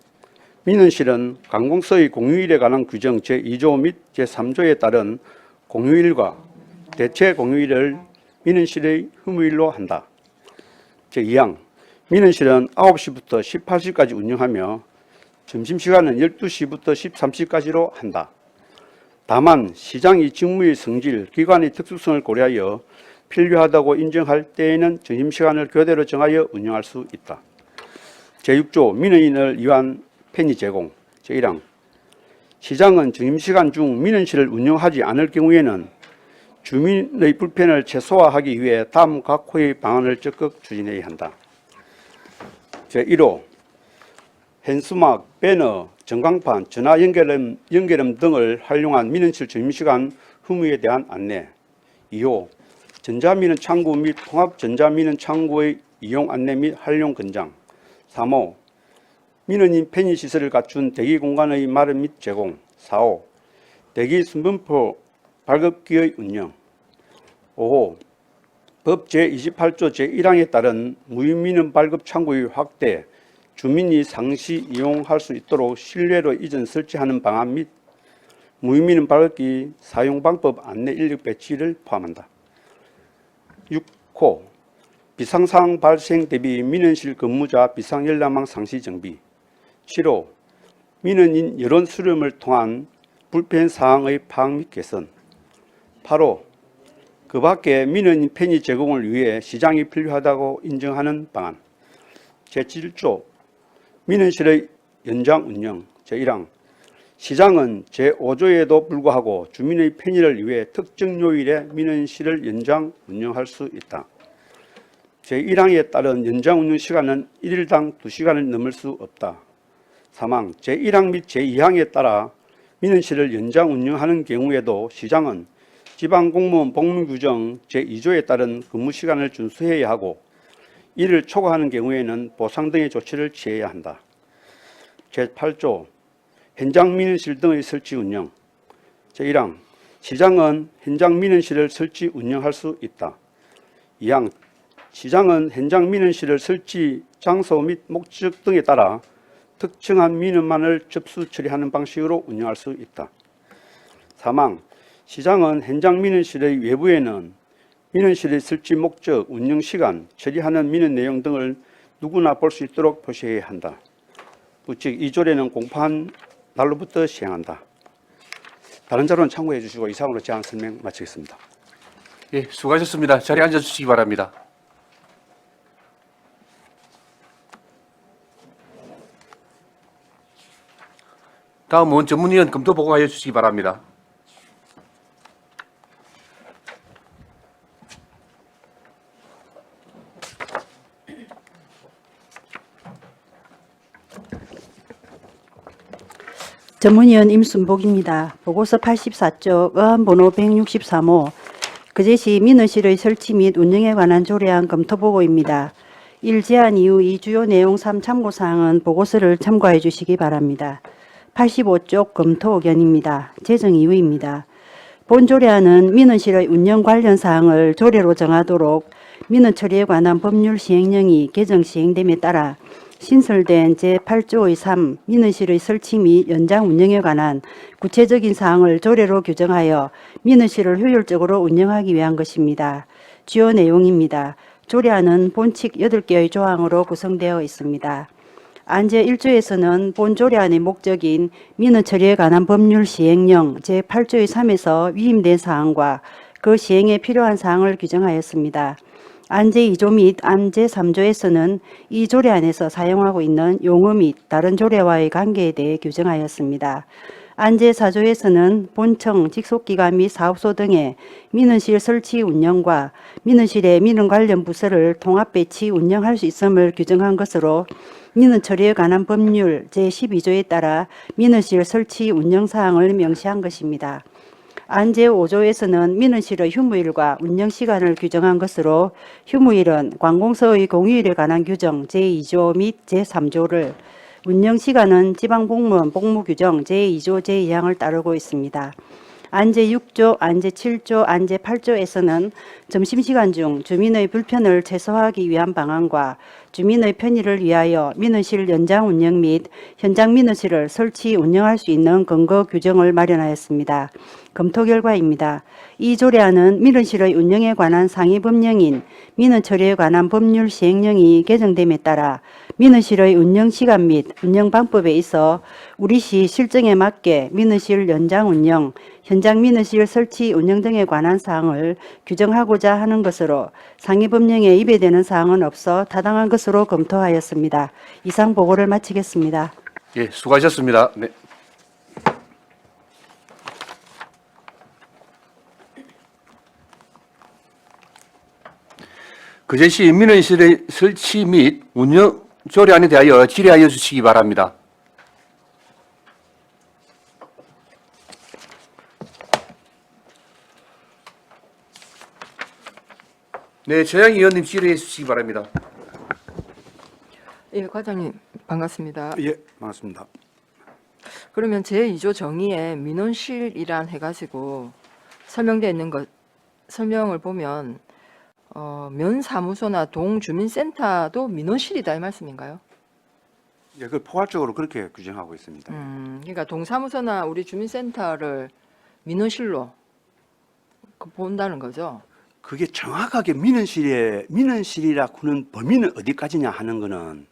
민원실은 관공서의 공휴일에 관한 규정 제2조 및 제3조에 따른 공휴일과 대체 공휴일을 민원실의 휴무일로 한다. 제2항 민원실은 9시부터 18시까지 운영하며 점심시간은 12시부터 13시까지로 한다. 다만 시장이 직무의 성질, 기관의 특수성을 고려하여 필요하다고 인정할 때에는 점심시간을 교대로 정하여 운영할 수 있다. 제6조 민원인을 위한 편의 제공 제1항 시장은 점심시간 중 민원실을 운영하지 않을 경우에는 주민의 불편을 최소화하기 위해 다음 각호의 방안을 적극 추진해야 한다. 제1호 현수막, 배너, 전광판, 전화 연결음 등을 활용한 민원실 점심시간 휴무에 대한 안내. 2호 전자민원 창구 및 통합 전자민원 창구의 이용 안내 및 활용 권장. 3호 민원인 편의시설을 갖춘 대기공간의 마련 및 제공. 4호 대기 순번표 발급기의 운영. 5호 법 제28조 제1항에 따른 무인민원 발급 창구의 확대, 주민이 상시 이용할 수 있도록 실내로 이전 설치하는 방안 및 무인민원 발급기 사용 방법 안내 인력 배치를 포함한다. 6호 비상사항 발생 대비 민원실 근무자 비상연락망 상시 정비. 7호 민원인 여론 수렴을 통한 불편 사항의 파악 및 개선. 8호 그 밖에 민원인 편의 제공을 위해 시장이 필요하다고 인정하는 방안. 제7조 민원실의 연장 운영 제1항 시장은 제5조에도 불구하고 주민의 편의를 위해 특정 요일에 민원실을 연장 운영할 수 있다. 제1항에 따른 연장 운영 시간은 1일당 2시간을 넘을 수 없다. 사망 제1항 및 제2항에 따라 민원실을 연장 운영하는 경우에도 시장은 지방공무원 복무규정 제2조에 따른 근무시간을 준수해야 하고 이를 초과하는 경우에는 보상 등의 조치를 취해야 한다. 제8조 현장 민원실 등의 설치 운영 제1항 시장은 현장 민원실을 설치 운영할 수 있다. 2항 시장은 현장 민원실을 설치 장소 및 목적 등에 따라 특정한 민원만을 접수 처리하는 방식으로 운영할 수 있다. 3항 시장은 현장 민원실의 외부에는 민원실의 설치 목적, 운영시간, 처리하는 민원 내용 등을 누구나 볼 수 있도록 표시해야 한다. 즉, 이 조례는 공포한 날로부터 시행한다. 다른 자료는 참고해 주시고 이상으로 제안 설명 마치겠습니다. 예, 수고하셨습니다. 자리에 앉아주시기 바랍니다. 다음은 전문위원 검토 보고하여 주시기 바랍니다. 전문위원 임순복입니다. 보고서 84쪽 의안번호 163호 그제시 민원실의 설치 및 운영에 관한 조례안 검토보고입니다. 1. 제안 이후 이 주요 내용 3 참고사항은 보고서를 참고해 주시기 바랍니다. 85쪽 검토 의견입니다. 제정 이유입니다. 본 조례안은 민원실의 운영 관련 사항을 조례로 정하도록 민원 처리에 관한 법률 시행령이 개정 시행됨에 따라 신설된 제8조의 3 민원실의 설치 및 연장 운영에 관한 구체적인 사항을 조례로 규정하여 민원실을 효율적으로 운영하기 위한 것입니다. 주요 내용입니다. 조례안은 본칙 8개의 조항으로 구성되어 있습니다. 안제 1조에서는 본 조례안의 목적인 민원 처리에 관한 법률 시행령 제8조의 3에서 위임된 사항과 그 시행에 필요한 사항을 규정하였습니다. 안제 2조 및 안제 3조에서는 이 조례안에서 사용하고 있는 용어 및 다른 조례와의 관계에 대해 규정하였습니다. 안제 4조에서는 본청, 직속기관 및 사업소 등의 민원실 설치 운영과 민원실의 민원 관련 부서를 통합 배치 운영할 수 있음을 규정한 것으로 민원 처리에 관한 법률 제12조에 따라 민원실 설치 운영 사항을 명시한 것입니다. 안제 5조에서는 민원실의 휴무일과 운영시간을 규정한 것으로 휴무일은 관공서의 공휴일에 관한 규정 제2조 및 제3조를 운영시간은 지방공무원 복무규정 제2조 제2항을 따르고 있습니다. 안제 6조, 안제 7조, 안제 8조에서는 점심시간 중 주민의 불편을 최소화하기 위한 방안과 주민의 편의를 위하여 민원실 연장 운영 및 현장 민원실을 설치 운영할 수 있는 근거 규정을 마련하였습니다. 검토 결과입니다. 이 조례안은 민원실의 운영에 관한 상위 법령인 민원 처리에 관한 법률 시행령이 개정됨에 따라 민원실의 운영 시간 및 운영 방법에 있어 우리시 실정에 맞게 민원실 연장 운영, 현장 민원실 설치 운영 등에 관한 사항을 규정하고자 하는 것으로 상위 법령에 위배되는 사항은 없어 타당한 것으로 검토하였습니다. 이상 보고를 마치겠습니다. 예, 수고하셨습니다. 네. 그제시 민원실의 설치 및 운영 조례안에 대하여 질의하여 주시기 바랍니다. 네, 최양희 의원님 질의해 주시기 바랍니다. 예, 과장님 반갑습니다. 예, 반갑습니다. 그러면 제2조 정의에 민원실이란 해가지고 설명되어 있는 것 설명을 보면 면사무소나 동주민센터도 민원실이다 이 말씀인가요? 예, 그 포괄적으로 그렇게 규정하고 있습니다. 그러니까 동사무소나 우리 주민센터를 민원실로 본다는 거죠. 그게 정확하게 민원실이라고 하는 범위는 어디까지냐 하는 거는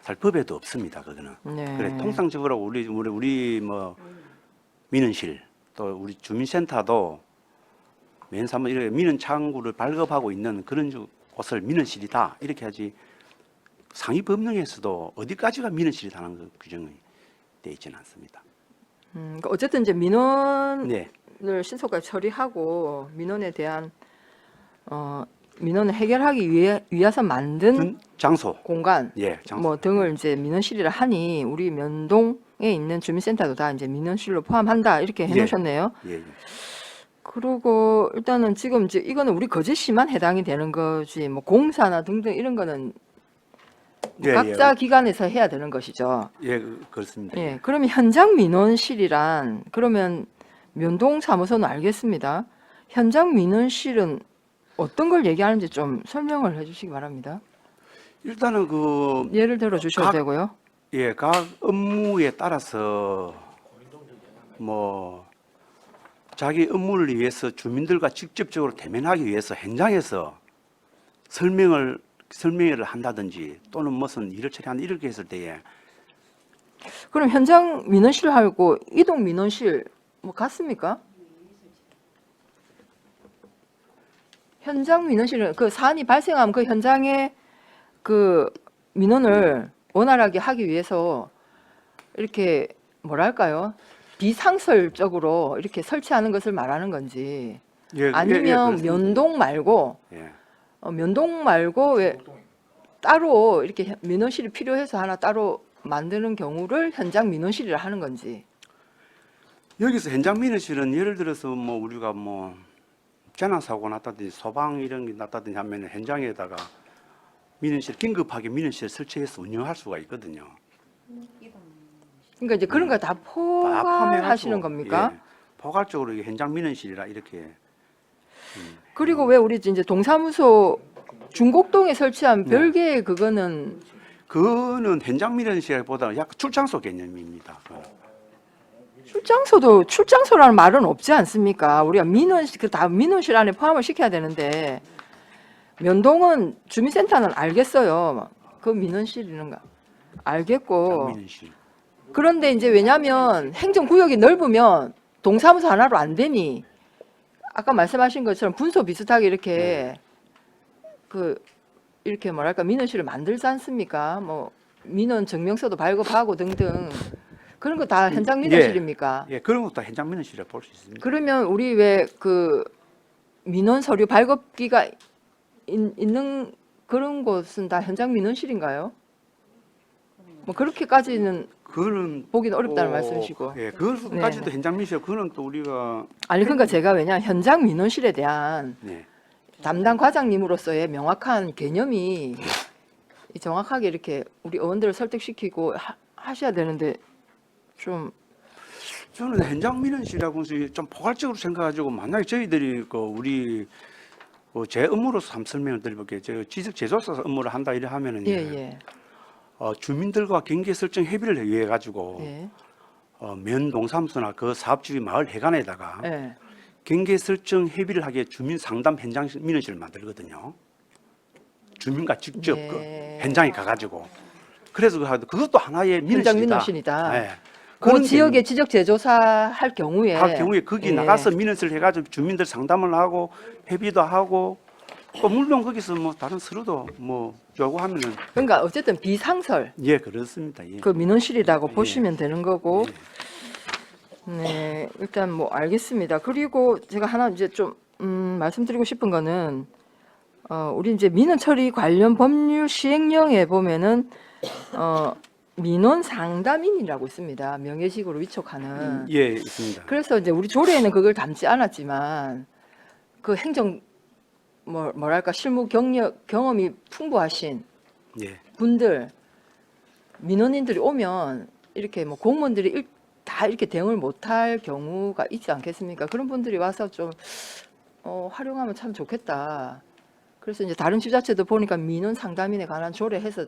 잘 법에도 없습니다. 그거는. 네. 그래 통상적으로 우리 뭐 민원실 또 우리 주민센터도 면사무 이렇게 민원 창구를 발급하고 있는 그런 곳을 민원실이다 이렇게 하지 상위 법령에서도 어디까지가 민원실이다는 그 규정이 되어 있지는 않습니다. 그러니까 어쨌든 이제 민원을 네, 신속하게 처리하고 민원에 대한 민원을 해결하기 위해서 만든 장소, 공간 예, 장소. 뭐 등을 이제 민원실이라 하니 우리 면동에 있는 주민센터도 다 이제 민원실로 포함한다 이렇게 해놓으셨네요. 예, 예. 그리고 일단은 지금 이제 이거는 우리 거제시만 해당이 되는 거지 뭐 공사나 등등 이런 거는 예, 각자 기관에서 해야 되는 것이죠. 예, 그렇습니다. 예, 그러면 현장 민원실이란 그러면 면동 사무소는 알겠습니다. 현장 민원실은 어떤 걸 얘기하는지 좀 설명을 해주시기 바랍니다. 일단은 그 예를 들어 주셔도 각- 되고요. 예, 각 업무에 따라서 뭐 자기 업무를 위해서 주민들과 직접적으로 대면하기 위해서 현장에서 설명을 한다든지 또는 무슨 일을 처리한다 이렇게 했을 때에 그럼 현장 민원실하고 이동 민원실 뭐 같습니까? 현장 민원실은 그 사안이 발생하면 그 현장에 그 민원을 원활하게 하기 위해서 이렇게 뭐랄까요? 비상설적으로 이렇게 설치하는 것을 말하는 건지 예, 아니면 그렇습니다. 면동 말고 예. 면동 말고 왜 따로 이렇게 민원실이 필요해서 하나 따로 만드는 경우를 현장 민원실이라 하는 건지. 여기서 현장 민원실은 예를 들어서 뭐 우리가 뭐 재난 사고 났다든지 소방 이런 게 났다든지 하면 현장에다가 민원실 긴급하게 민원실 설치해서 운영할 수가 있거든요. 그러니까 이제 그런 거 다 포괄하시는 겁니까? 예, 포괄적으로 이게 현장 민원실이라 이렇게. 그리고 왜 우리 이제 동사무소 중곡동에 설치한 네. 별개의 그거는 그거는 현장 민원실보다 약간 출장소 개념입니다. 출장소라는 말은 없지 않습니까? 우리가 민원실 다 민원실 안에 포함을 시켜야 되는데 면동은 주민센터는 알겠어요. 그 민원실이는가 알겠고. 민원실. 그런데 이제 왜냐하면 행정구역이 넓으면 동사무소 하나로 안 되니 아까 말씀하신 것처럼 분소 비슷하게 이렇게 이렇게 뭐랄까 민원실을 만들지 않습니까? 뭐 민원 증명서도 발급하고 등등 그런 거 다 현장 민원실입니까? 예, 그런 것도 현장 민원실에 볼 수 있습니다. 그러면 우리 왜 그 민원 서류 발급기가 있는 그런 곳은 다 현장 민원실인가요? 뭐 그렇게까지는 그거는 보기는 어렵다는 또, 말씀이시고. 예, 그것까지도 네. 현장 민원실 그거는 또 우리가 아니 그러니까 제가 왜냐 현장 민원실에 대한 네. 담당 과장님으로서의 명확한 개념이 정확하게 이렇게 우리 의원들을 설득시키고 하셔야 되는데 좀 저는 현장 민원실이라고 해서 좀 포괄적으로 생각하고 만약에 저희들이 우리 제 업무로서 한번 설명을 드려볼게요. 제가 지적 제조사 업무를 한다 이래 하면은 예. 주민들과 경계 설정 협의를 위해 가지고 예. 면 동사무소나 그 사업주의 마을 해관에다가 예. 경계 설정 협의를 하기에 주민 상담 현장 민원실을 만들거든요. 주민과 직접 네. 그 현장에 가가지고 그래서 그것도 하나의 민원실이다. 현장 민원실이다. 네. 그 그런 지역에 지적 제조사 할 경우에 거기 예. 나가서 민원실 해가지고 주민들 상담을 하고 협의도 하고 또 물론 거기서 뭐 다른 서류도 뭐 요구하면은 그러니까 어쨌든 비상설 예 그렇습니다. 예. 그 민원실이라고 예. 보시면 되는 거고. 네, 일단 뭐 알겠습니다. 그리고 제가 하나 이제 좀 말씀드리고 싶은 거는 우리 이제 민원 처리 관련 법률 시행령에 보면은 민원 상담인이라고 있습니다. 명예직으로 위촉하는. 예 있습니다. 그래서 이제 우리 조례에는 그걸 담지 않았지만 그 행정 뭐랄까 실무 경험이 풍부하신 예. 분들 민원인들이 오면 이렇게 뭐 공무원들이 다 이렇게 대응을 못할 경우가 있지 않겠습니까? 그런 분들이 와서 좀 활용하면 참 좋겠다. 그래서 이제 다른 지자체도 보니까 민원 상담인에 관한 조례해서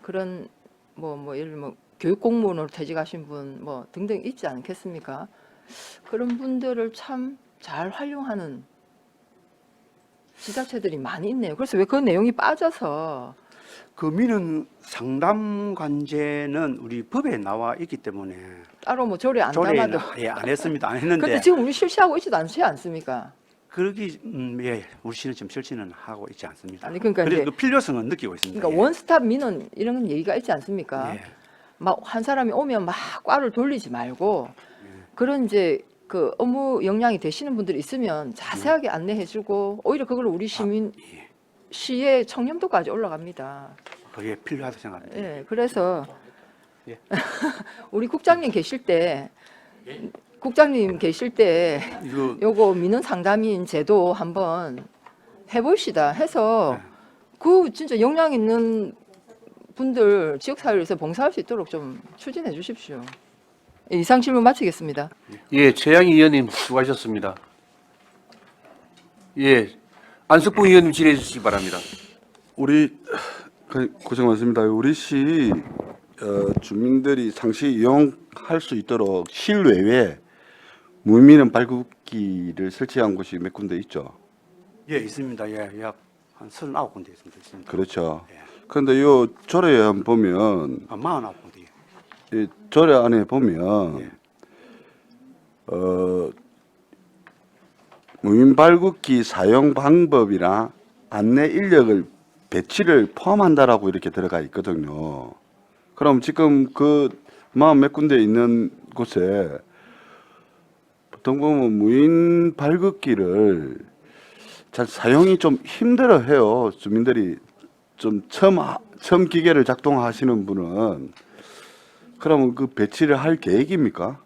그런 뭐 예를 들면 교육 공무원으로 퇴직하신 분 뭐 등등 있지 않겠습니까? 그런 분들을 참 잘 활용하는 지자체들이 많이 있네요. 그래서 왜 그 내용이 빠져서 그 민원 상담 관제는 우리 법에 나와 있기 때문에 따로 뭐 조례 안 조례에는 담아도. 안 했습니다. 안 근데 했는데 지금 우리 실시하고 있지도 않지 않습니까? 그러기 예 우리 시는 지금 실시는 하고 있지 않습니다. 아니, 그러니까 그래서 이제- 그 필요성은 느끼고 있습니다. 그러니까 예. 원스톱 민원 이런 얘기가 있지 않습니까? 예. 막 한 사람이 오면 막 꽈를 돌리지 말고 그런 이제 그 업무 역량이 되시는 분들이 있으면 자세하게 안내해주고 오히려 그걸 우리 시민 예. 시의 청렴도까지 올라갑니다. 그게 필요하다고 생각합니다. 예, 그래서 예. 우리 국장님 계실 때 이거 요거 민원 상담인 제도 한번 해봅시다. 해서 그 진짜 역량 있는 분들 지역사회를 위해서 봉사할 수 있도록 좀 추진해 주십시오. 예, 이상 질문 마치겠습니다. 예, 최양희 의원님 수고하셨습니다. 예, 안석봉 의원님 질의해 주시기 바랍니다. 우리 고생 많습니다. 우리 시 주민들이 상시 이용할 수 있도록 실외에 무민원 발급기를 설치한 곳이 몇 군데 있죠. 예 있습니다. 예, 약 한 39군데 있습니다. 그렇죠. 예. 그런데 요 조례에 한번 보면 49군데. 이 조례 안에 보면 예. 무민 발급기 사용 방법이나 안내 인력을 배치를 포함한다라고 이렇게 들어가 있거든요. 그럼 지금 그 40몇 군데 있는 곳에 보통 보면 무인 발급기를 잘 사용이 좀 힘들어해요. 주민들이 좀 처음 기계를 작동하시는 분은. 그러면 그 배치를 할 계획입니까?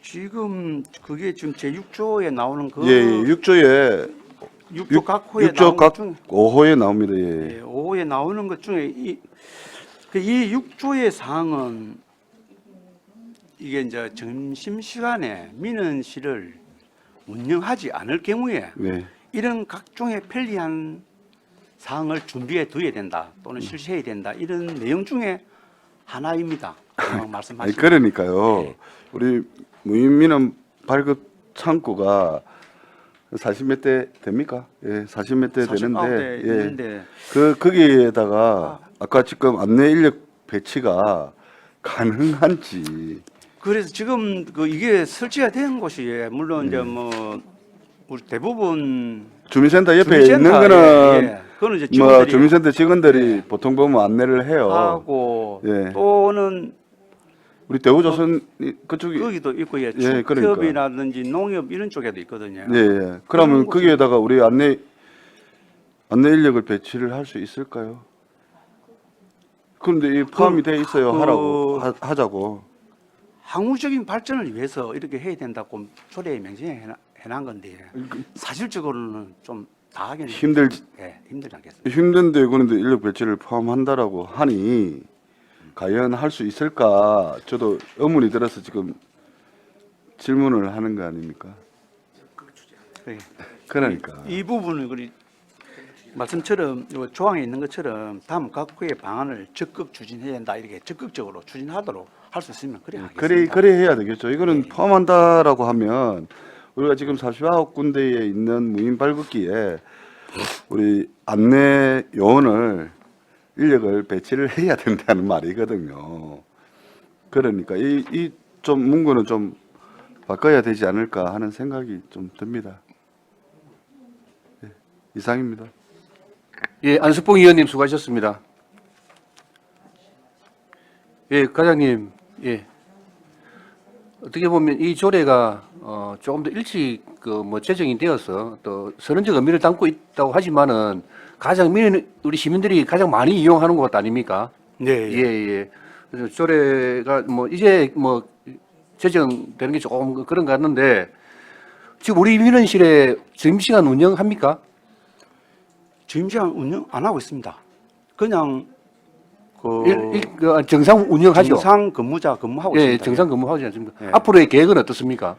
지금 그게 지금 제6조에 나오는 그 예, 6조에 6조 각 호에 6조 나오는 각 것 중에 5호에 나옵니다. 예. 예, 5호에 나오는 것 중에 이 6조의 사항은 이게 이제 점심시간에 민원실을 운영하지 않을 경우에 네. 이런 각종의 편리한 사항을 준비해 둬야 된다 또는 실시해야 된다 이런 내용 중에 하나입니다. 금방 아니, 말씀하신 그러니까요. 예. 우리 무인민원 발급 창구가 40몇 대 됩니까? 예, 40몇 대 49대 되는데, 예, 있는데 거기에다가 아까 지금 안내 인력 배치가 가능한지. 그래서 지금 그 이게 설치가 된 곳이 물론 이제 뭐 우리 대부분 주민센터 옆에 주민센터에, 있는 거는 예, 그거는 이제 뭐 직원들이 주민센터 직원들이 예. 보통 보면 안내를 해요. 하고 예. 또는 우리 대우조선 그쪽이 거기도 있고 예, 예, 그러니까. 축협이라든지 농협 이런 쪽에도 있거든요. 예, 예. 그러면 그런 거기에다가 우리 안내 인력을 배치를 할 수 있을까요? 그런데 이 포함이 돼 있어요. 하라고 하자고. 항우적인 발전을 위해서 이렇게 해야 된다고 조례에 명시해 난 건데 사실적으로는 좀 다 하기는 힘들지 힘들지 않겠습니까? 힘든데 그런데 인력 배치를 포함한다라고 하니 과연 할 수 있을까? 저도 의문이 들어서 지금 질문을 하는 거 아닙니까? 예. 그러니까 이 부분은 우리 말씀처럼 요 조항에 있는 것처럼 다음 각 호의 방안을 적극 추진해야 된다 이렇게 적극적으로 추진하도록 할 수 있으면 그래 하겠습니다. 그래 해야 되겠죠. 이거는 포함한다라고 하면 우리가 지금 49군데에 있는 무인 발급기에 우리 안내 요원을 인력을 배치를 해야 된다는 말이거든요. 그러니까 이 좀 문구는 좀 바꿔야 되지 않을까 하는 생각이 좀 듭니다. 예, 이상입니다. 예, 안석봉 의원님 수고하셨습니다. 예, 과장님, 예. 어떻게 보면 이 조례가 조금 더 일찍 제정이 되어서 또 선언적 의미를 담고 있다고 하지만은 가장 우리 시민들이 가장 많이 이용하는 것 아닙니까? 네, 예, 예. 그래서 조례가 이제 제정되는 게 조금 그런 것 같는데 지금 우리 민원실에 점심시간 운영합니까? 점심시간 운영 안 하고 있습니다. 그냥 정상 운영하죠. 정상 근무자 근무하고 예, 있습니다. 정상 근무하지 않습니까? 예. 앞으로의 계획은 어떻습니까?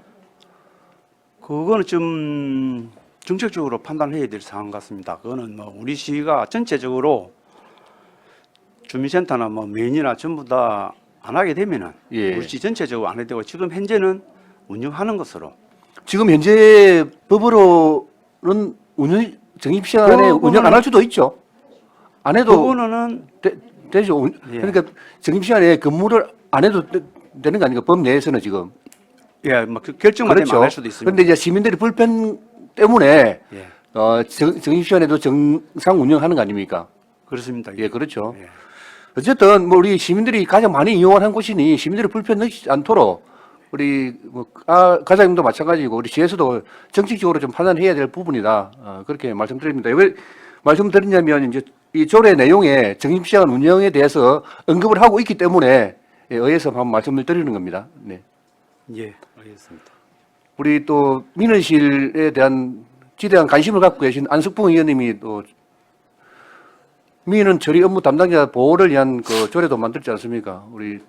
그거는 좀 정책적으로 판단해야 될 사항 같습니다. 그거는 우리 시가 전체적으로 주민센터나 메인이나 전부 다 안 하게 되면은 예. 우리 시 전체적으로 안 해도 되고 지금 현재는 운영하는 것으로 지금 현재 법으로는 정입시간에 운영 안 할 수도 있죠. 안 해도 그거는 되죠. 예. 그러니까 정입시간에 근무를 안 해도 되는 거 아닙니까? 법 내에서는 지금. 예, 결정만 되면 안 할 수도 있습니다. 그런데 이제 시민들이 불편 때문에 예, 정입시간에도 정상 운영하는 거 아닙니까? 그렇습니다. 예, 그렇죠. 예. 어쨌든 우리 시민들이 가장 많이 이용하는 곳이니 시민들이 불편 느끼지 않도록 우리 과장님도 마찬가지고 우리 시에서도 정책적으로 좀 판단해야 될 부분이다. 그렇게 말씀드립니다. 왜 말씀드리냐면 이제 이 조례 내용에 정입시간 운영에 대해서 언급을 하고 있기 때문에 의해서 한번 말씀을 드리는 겁니다. 네. 예, 알겠습니다. 우리 또 민원실에 대한 지대한 관심을 갖고 계신 안석봉 의원님이 또 민원 처리 업무 담당자 보호를 위한 그 조례도 만들지 않습니까? 우리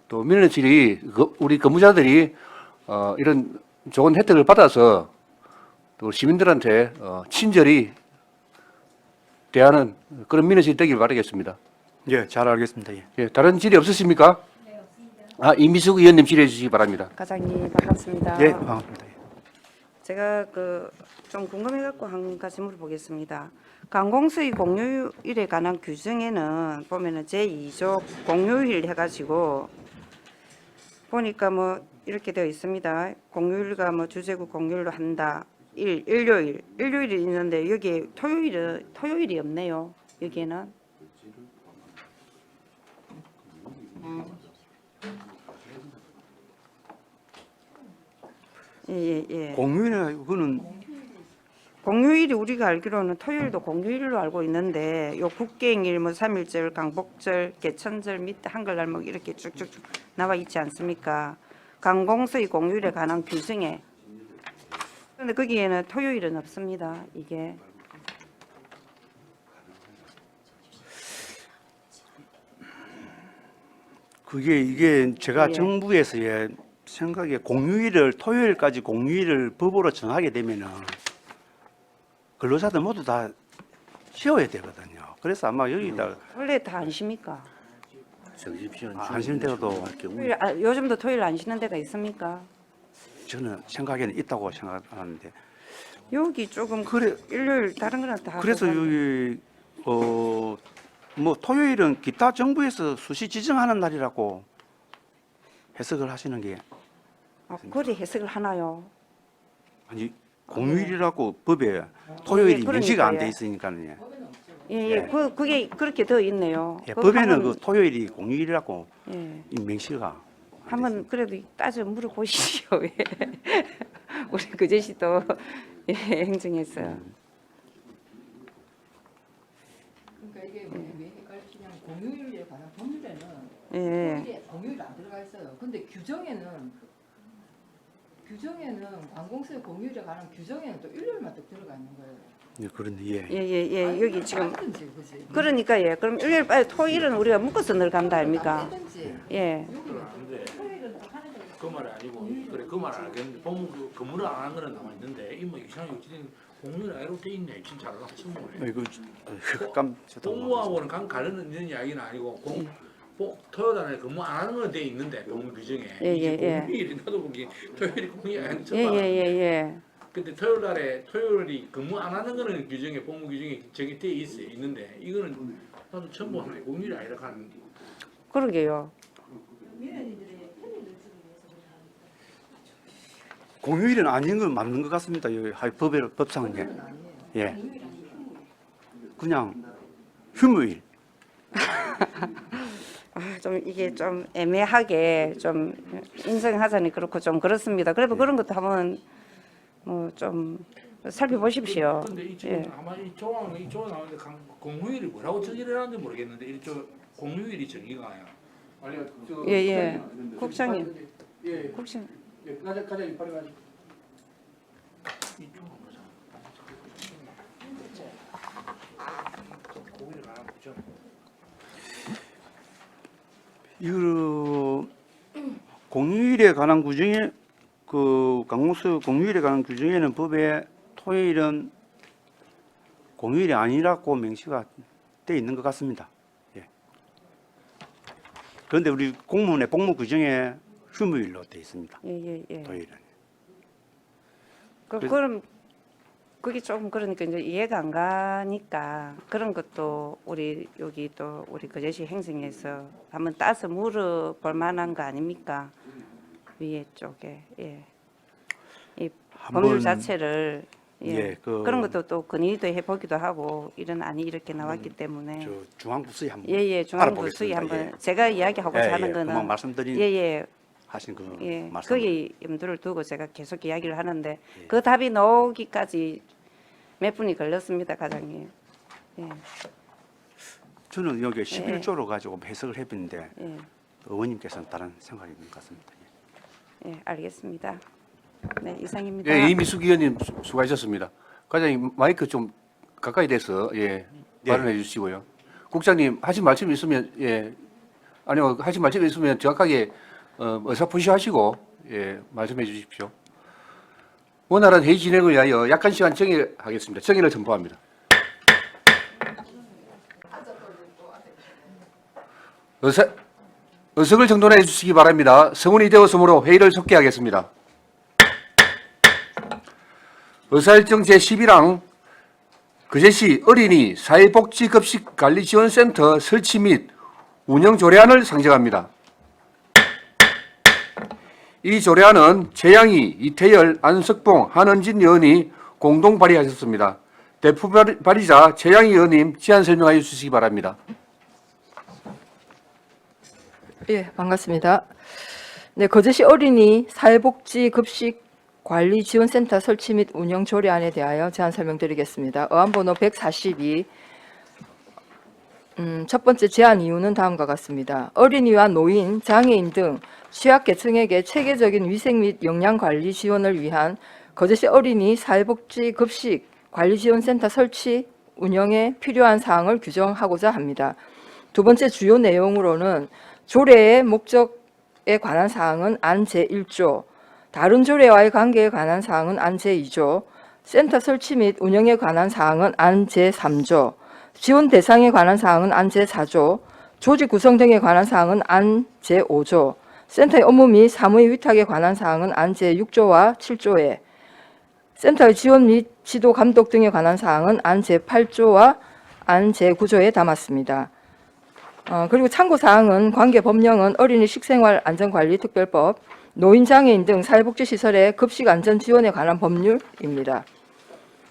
또 민원실이 우리 근무자들이 이런 좋은 혜택을 받아서 또 시민들한테 친절히 대하는 그런 민원실이 되길 바라겠습니다. 예, 잘 알겠습니다. 예. 예, 다른 질의 없으십니까? 이미숙 의원님 질의해 주시기 바랍니다. 과장님 반갑습니다. 예, 반갑습니다. 제가 좀 궁금해갖고 한 가지 물어보겠습니다. 관공서의 공휴일에 관한 규정에는 보면은 제2조 공휴일 해가지고 보니까 이렇게 되어 있습니다. 공휴일과 주제구 공휴일로 한다. 일요일이 있는데 여기에 토요일이 없네요. 여기에는 예. 공휴일에 그거는 공휴일이 우리가 알기로는 토요일도 공휴일로 알고 있는데 요 국경일, 뭐 3.1절, 강복절, 개천절 및 한글날 뭐 이렇게 쭉쭉쭉 나와 있지 않습니까? 관공서의 공휴일에 관한 규정에. 그런데 거기에는 토요일은 없습니다. 이게. 이게 제가 예. 정부에서의 생각에 공휴일을 토요일까지 공휴일을 법으로 정하게 되면은 근로자들 모두 다 쉬어야 되거든요. 그래서 아마 여기다 원래 다 안 쉽니까? 안 쉬는 데도 토요일, 요즘도 토요일 안 쉬는 데가 있습니까? 저는 생각에는 있다고 생각하는데 여기 조금 그래 일요일 다른 거랑 다 그래서 그런데. 여기 뭐 토요일은 기타 정부에서 수시 지정하는 날이라고 해석을 하시는 게 그리 해석을 하나요? 아니 공휴일이라고 법에 토요일이 그러니까요. 명시가 안 돼 있으니까요. 예. 그게 그렇게 더 있네요. 예, 그거 법에는 한번, 그 토요일이 공휴일이라고 예. 이 명시가 한번 그래도 따져 물어보시죠. 왜? 우리 그제시도 예, 행정에서. 그러니까 이게 왜 헷갈리냐면 공휴일에 관한 법률에는 예. 토요일에 공휴일 안 들어가 있어요. 근데 규정에는 관공서의 공휴일에 관한 규정에는 또 일요일만 또 들어가 있는 거예요. 예, 그런데 예. 예. 여기 지금 빼든지, 그지? 그러니까 예. 그럼 일요일 빨리 토일은 우리가 묶어서 늘 간다 아닙니까? 빼든지. 예. 그 말이 아니고 그래 그 말 알겠는데 법무 근무를 안 하는 거는 남아 있는데 이뭐 이상하게 어찌된 공무원 아이로 돼 있네 진짜 알아 처음 보네. 이거 저도 공무하고는 가르는 이야기는 아니고 토요일 날에 근무 안 하는 거는 돼 있는데 법무 규정에 예, 이게 예. 공휴일이 나도 보기 토요일이 공휴일이 아닌 척 예. 근데 토요일이 근무 안 하는 거는 규정에 법무 규정에 저기 돼 있어요 있는데 이거는 나도 처음 보네 공휴일이 아니라 하는 그러게요. 공휴일은 아닌 건 맞는 것 같습니다. 여기 법상은 예. 그냥 휴무일. 좀 이게 좀 애매하게 좀 인정하자니 그렇고 좀 그렇습니다. 그래도 그런 것도 한번 뭐 좀 살펴보십시오. 근데 이 예. 아마 이 조항 나오는데 공휴일이 뭐라고 정의를 하는지 모르겠는데 이쪽 공휴일이 정의가 아니야. 예. 국장님. 예. 국장. 예, 가자 빨리 가자. 이쪽은 뭐죠? 공휴일에 관한 규정. 이거 공휴일에 관한 규정에 그 관공서 공휴일에 관한 규정에는 법에 토요일은 공휴일이 아니라고 명시가 돼 있는 것 같습니다. 예. 그런데 우리 공무원의 복무 규정에 휴무일로 돼 있습니다. 예. 토요일은. 그럼 그게 조금 그러니까 이제 이해가 안 가니까 그런 것도 우리 여기 또 우리 거제시 행정에서 한번 따서 물어볼 만한 거 아닙니까? 위에 쪽에 예. 이 법률 자체를 예. 그런 것도 또 건의도 해보기도 하고 이런 안이 이렇게 나왔기 때문에 저 중앙부서에 한번 예. 중앙부수위 알아보겠습니다. 한번 제가 이야기하고자 하는 거는 그만 말씀드린 예. 하신 그 예, 말씀. 거기 염두를 두고 제가 계속 이야기를 하는데 그 답이 나오기까지 몇 분이 걸렸습니다, 과장님. 예, 저는 여기 11조로 가지고 해석을 해봤는데 예, 의원님께서는 다른 생각이 있는 것 같습니다. 예, 알겠습니다. 네, 이상입니다. 예, 이미숙 의원님 수고하셨습니다. 과장님 마이크 좀 가까이 대서 발언해 주시고요. 국장님 하신 말씀 있으면 아니요 하신 말씀 있으면 정확하게 의사표시하시고 말씀해 주십시오. 원활한 회의 진행을 위하여 약한 시간 정의하겠습니다. 정의를 선포합니다. 의석을 정돈해 주시기 바랍니다. 성운이 되었으므로 회의를 속개하겠습니다. 의사일정 제11항 거제시 어린이 사회복지급식관리지원센터 설치 및 운영 조례안을 상정합니다. 이 조례안은 최양희, 이태열, 안석봉, 한은진 의원이 공동 발의하셨습니다. 대표 발의자 최양희 의원님 제안 설명하여 주시기 바랍니다. 예, 반갑습니다. 네, 거제시 어린이 사회복지 급식 관리지원센터 설치 및 운영 조례안에 대하여 제안 설명드리겠습니다. 어안번호 142. 첫 번째 제안 이유는 다음과 같습니다. 어린이와 노인, 장애인 등 취약계층에게 체계적인 위생 및 영양관리 지원을 위한 거제시 어린이 사회복지 급식 관리지원센터 설치 운영에 필요한 사항을 규정하고자 합니다. 두 번째 주요 내용으로는 조례의 목적에 관한 사항은 안 제1조, 다른 조례와의 관계에 관한 사항은 안 제2조, 센터 설치 및 운영에 관한 사항은 안 제3조, 지원 대상에 관한 사항은 안 제4조, 조직 구성 등에 관한 사항은 안 제5조, 센터의 업무 및 사무의 위탁에 관한 사항은 안 제6조와 7조에, 센터의 지원 및 지도 감독 등에 관한 사항은 안 제8조와 안 제9조에 담았습니다. 그리고 참고 사항은 관계 법령은 어린이 식생활 안전관리 특별법, 노인 장애인 등 사회복지시설의 급식 안전 지원에 관한 법률입니다.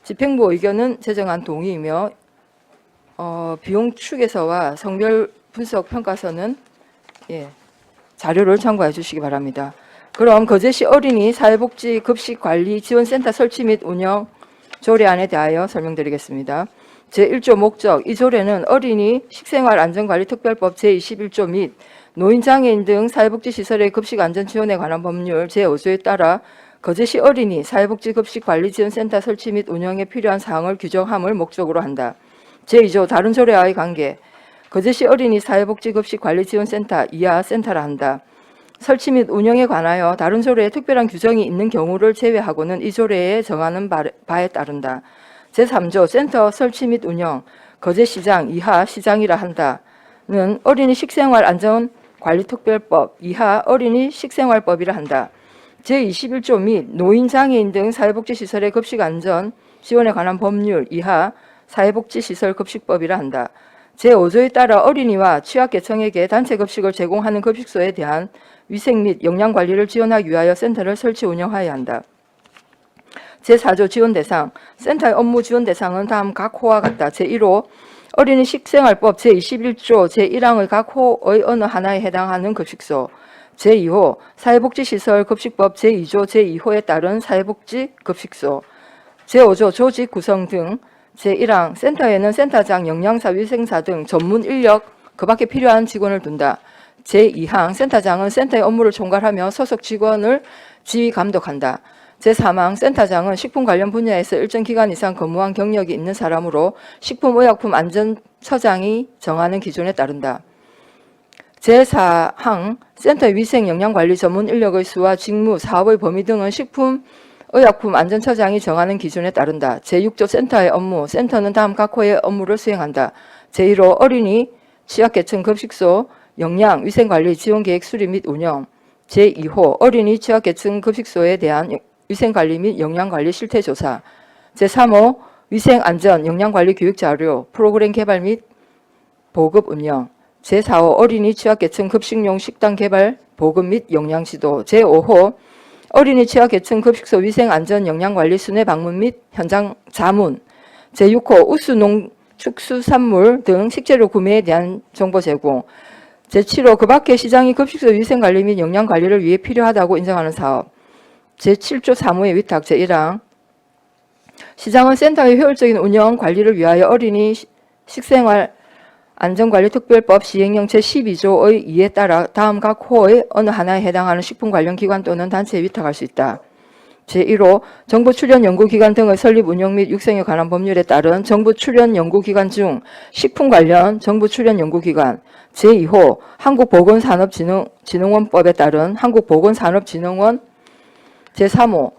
집행부 의견은 제정안 동의이며 비용 축에서와 성별 분석 평가서는 자료를 참고해 주시기 바랍니다. 그럼 거제시 어린이 사회복지 급식 관리 지원센터 설치 및 운영 조례안에 대하여 설명드리겠습니다. 제1조 목적, 이 조례는 어린이 식생활 안전관리 특별법 제21조 및 노인 장애인 등 사회복지시설의 급식 안전 지원에 관한 법률 제5조에 따라 거제시 어린이 사회복지 급식 관리 지원센터 설치 및 운영에 필요한 사항을 규정함을 목적으로 한다. 제2조 다른 조례와의 관계, 거제시 어린이 사회복지 급식 관리 지원센터 이하 센터라 한다. 설치 및 운영에 관하여 다른 조례에 특별한 규정이 있는 경우를 제외하고는 이 조례에 정하는 바에 따른다. 제3조 센터 설치 및 운영, 거제시장 이하 시장이라 한다는 어린이 식생활 안전관리특별법 이하 어린이 식생활법이라 한다. 제21조 및 노인 장애인 등 사회복지시설의 급식 안전 지원에 관한 법률 이하 사회복지시설 급식법이라 한다. 제5조에 따라 어린이와 취약계층에게 단체 급식을 제공하는 급식소에 대한 위생 및 영양관리를 지원하기 위하여 센터를 설치 운영하여야 한다. 제4조 지원 대상, 센터의 업무 지원 대상은 다음 각 호와 같다. 제1호 어린이 식생활법 제21조 제1항의 각 호의 어느 하나에 해당하는 급식소, 제2호 사회복지시설 급식법 제2조 제2호에 따른 사회복지 급식소, 제5조 조직 구성 등 제1항 센터에는 센터장, 영양사, 위생사 등 전문 인력 그 밖에 필요한 직원을 둔다. 제2항 센터장은 센터의 업무를 총괄하며 소속 직원을 지휘 감독한다. 제3항 센터장은 식품 관련 분야에서 일정 기간 이상 근무한 경력이 있는 사람으로 식품의약품안전처장이 정하는 기준에 따른다. 제4항 센터의 위생 영양관리 전문 인력의 수와 직무, 사업의 범위 등은 식품의약품안전처장이 정하는 기준에 따른다. 제6조 센터의 업무, 센터는 다음 각 호의 업무를 수행한다. 제1호 어린이 취약계층 급식소 영양, 위생관리 지원계획 수립 및 운영, 제2호 어린이 취약계층 급식소에 대한 위생관리 및 영양관리 실태조사, 제3호 위생안전 영양관리 교육자료, 프로그램 개발 및 보급 운영, 제4호 어린이 취약계층 급식용 식당 개발, 보급 및 영양지도, 제5호 어린이 취약계층 급식소 위생안전 영양관리 순회 방문 및 현장 자문, 제6호 우수 농축수산물 등 식재료 구매에 대한 정보 제공, 제7호 그 밖의 시장이 급식소 위생관리 및 영양관리를 위해 필요하다고 인정하는 사업, 제7조 사무의 위탁 제1항 시장은 센터의 효율적인 운영 관리를 위하여 어린이 식생활 안전관리특별법 시행령 제12조의 2에 따라 다음 각 호의 어느 하나에 해당하는 식품 관련 기관 또는 단체에 위탁할 수 있다. 제1호 정부 출연 연구기관 등의 설립 운영 및 육성에 관한 법률에 따른 정부 출연 연구기관 중 식품 관련 정부 출연 연구기관, 제2호 한국보건산업진흥원법에 따른 한국보건산업진흥원, 제3호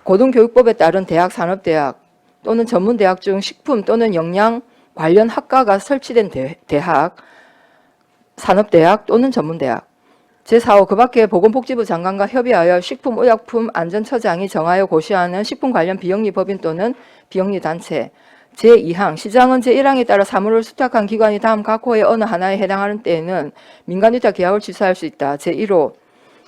고등교육법에 따른 대학, 산업대학 또는 전문대학 중 식품 또는 영양 관련 학과가 설치된 대학, 산업대학 또는 전문대학, 제4호 그 밖에 보건복지부 장관과 협의하여 식품의약품안전처장이 정하여 고시하는 식품 관련 비영리법인 또는 비영리단체, 제2항 시장은 제1항에 따라 사무를 수탁한 기관이 다음 각 호의 어느 하나에 해당하는 때에는 민간위탁 계약을 취소할 수 있다. 제1호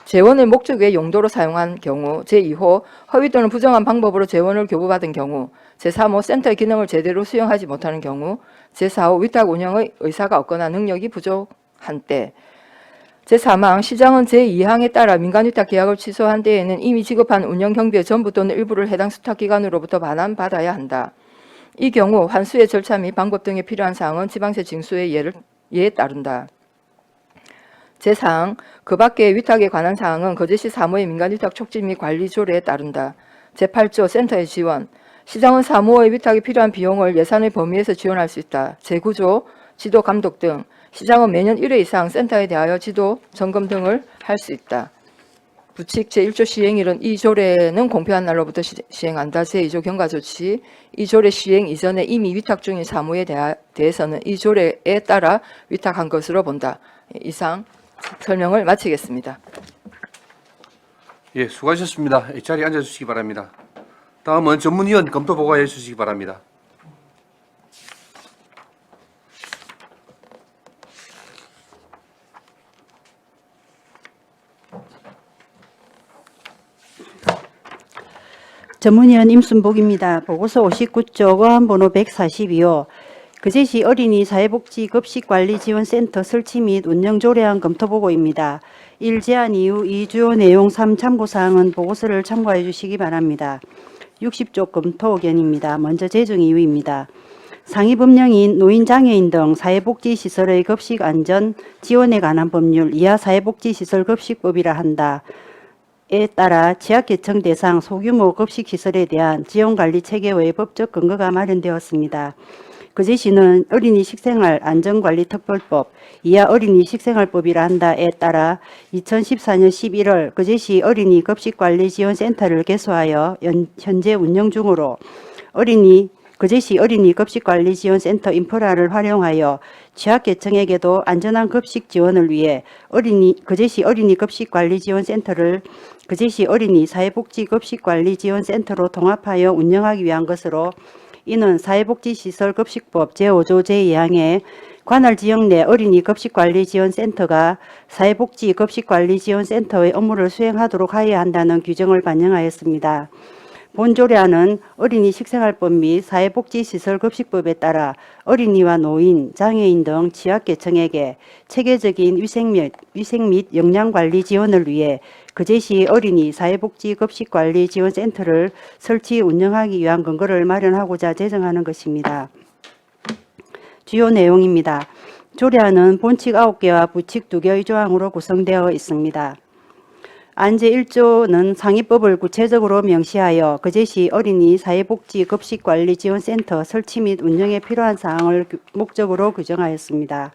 재원을 목적 외 용도로 사용한 경우, 제2호 허위 또는 부정한 방법으로 재원을 교부받은 경우, 제3호 센터의 기능을 제대로 수행하지 못하는 경우, 제4호 위탁 운영의 의사가 없거나 능력이 부족한 때, 제4항 시장은 제2항에 따라 민간위탁 계약을 취소한 데에는 이미 지급한 운영경비의 전부 또는 일부를 해당 수탁기관으로부터 반환받아야 한다. 이 경우 환수의 절차 및 방법 등에 필요한 사항은 지방세 징수의 예에 따른다. 제4항 그 밖의 위탁에 관한 사항은 거제시 사무의 민간위탁 촉진 및 관리 조례에 따른다. 제8조 센터의 지원 시장은 사무의 위탁에 필요한 비용을 예산의 범위에서 지원할 수 있다. 제9조 지도 감독 등 시장은 매년 1회 이상 센터에 대하여 지도 점검 등을 할 수 있다. 부칙 제1조 시행일은 이 조례는 공표한 날로부터 시행한다. 제2조 경과 조치 이 조례 시행 이전에 이미 위탁 중인 사무에 대해서는 이 조례에 따라 위탁한 것으로 본다. 이상 설명을 마치겠습니다. 예, 수고하셨습니다. 이 자리에 앉아주시기 바랍니다. 다음은 전문위원 검토 보고해 주시기 바랍니다. 전문위원 임순복입니다. 보고서 59쪽 어항번호 142호 거제시 어린이 사회복지 급식관리지원센터 설치 및 운영 조례안 검토보고입니다. 1. 제안 이후 2. 주요 내용 3. 참고사항은 보고서를 참고해 주시기 바랍니다. 60쪽 검토 의견입니다. 먼저 재정 이유입니다. 상위 법령인 노인장애인 등 사회복지시설의 급식안전 지원에 관한 법률 이하 사회복지시설 급식법이라 한다. 에 따라 취약계층 대상 소규모 급식시설에 대한 지원관리 체계의 법적 근거가 마련되었습니다. 거제시는 어린이 식생활 안전관리특별법 이하 어린이 식생활법이라 한다에 따라 2014년 11월 거제시 어린이 급식관리지원센터를 개소하여 현재 운영 중으로 거제시 어린이 급식관리지원센터 인프라를 활용하여 취약계층에게도 안전한 급식 지원을 위해 거제시 어린이 급식관리지원센터를 거제시 어린이 사회복지 급식관리지원센터로 통합하여 운영하기 위한 것으로 이는 사회복지시설 급식법 제5조 제2항에 관할 지역 내 어린이 급식관리지원센터가 사회복지 급식관리지원센터의 업무를 수행하도록 하여야 한다는 규정을 반영하였습니다. 본 조례안은 어린이 식생활법 및 사회복지시설급식법에 따라 어린이와 노인, 장애인 등 취약계층에게 체계적인 위생 및 영양관리 지원을 위해 거제시 어린이 사회복지급식관리지원센터를 설치 운영하기 위한 근거를 마련하고자 제정하는 것입니다. 주요 내용입니다. 조례안은 본칙 9개와 부칙 2개의 조항으로 구성되어 있습니다. 안제 1조는 상위법을 구체적으로 명시하여 거제시 어린이 사회복지 급식관리지원센터 설치 및 운영에 필요한 사항을 목적으로 규정하였습니다.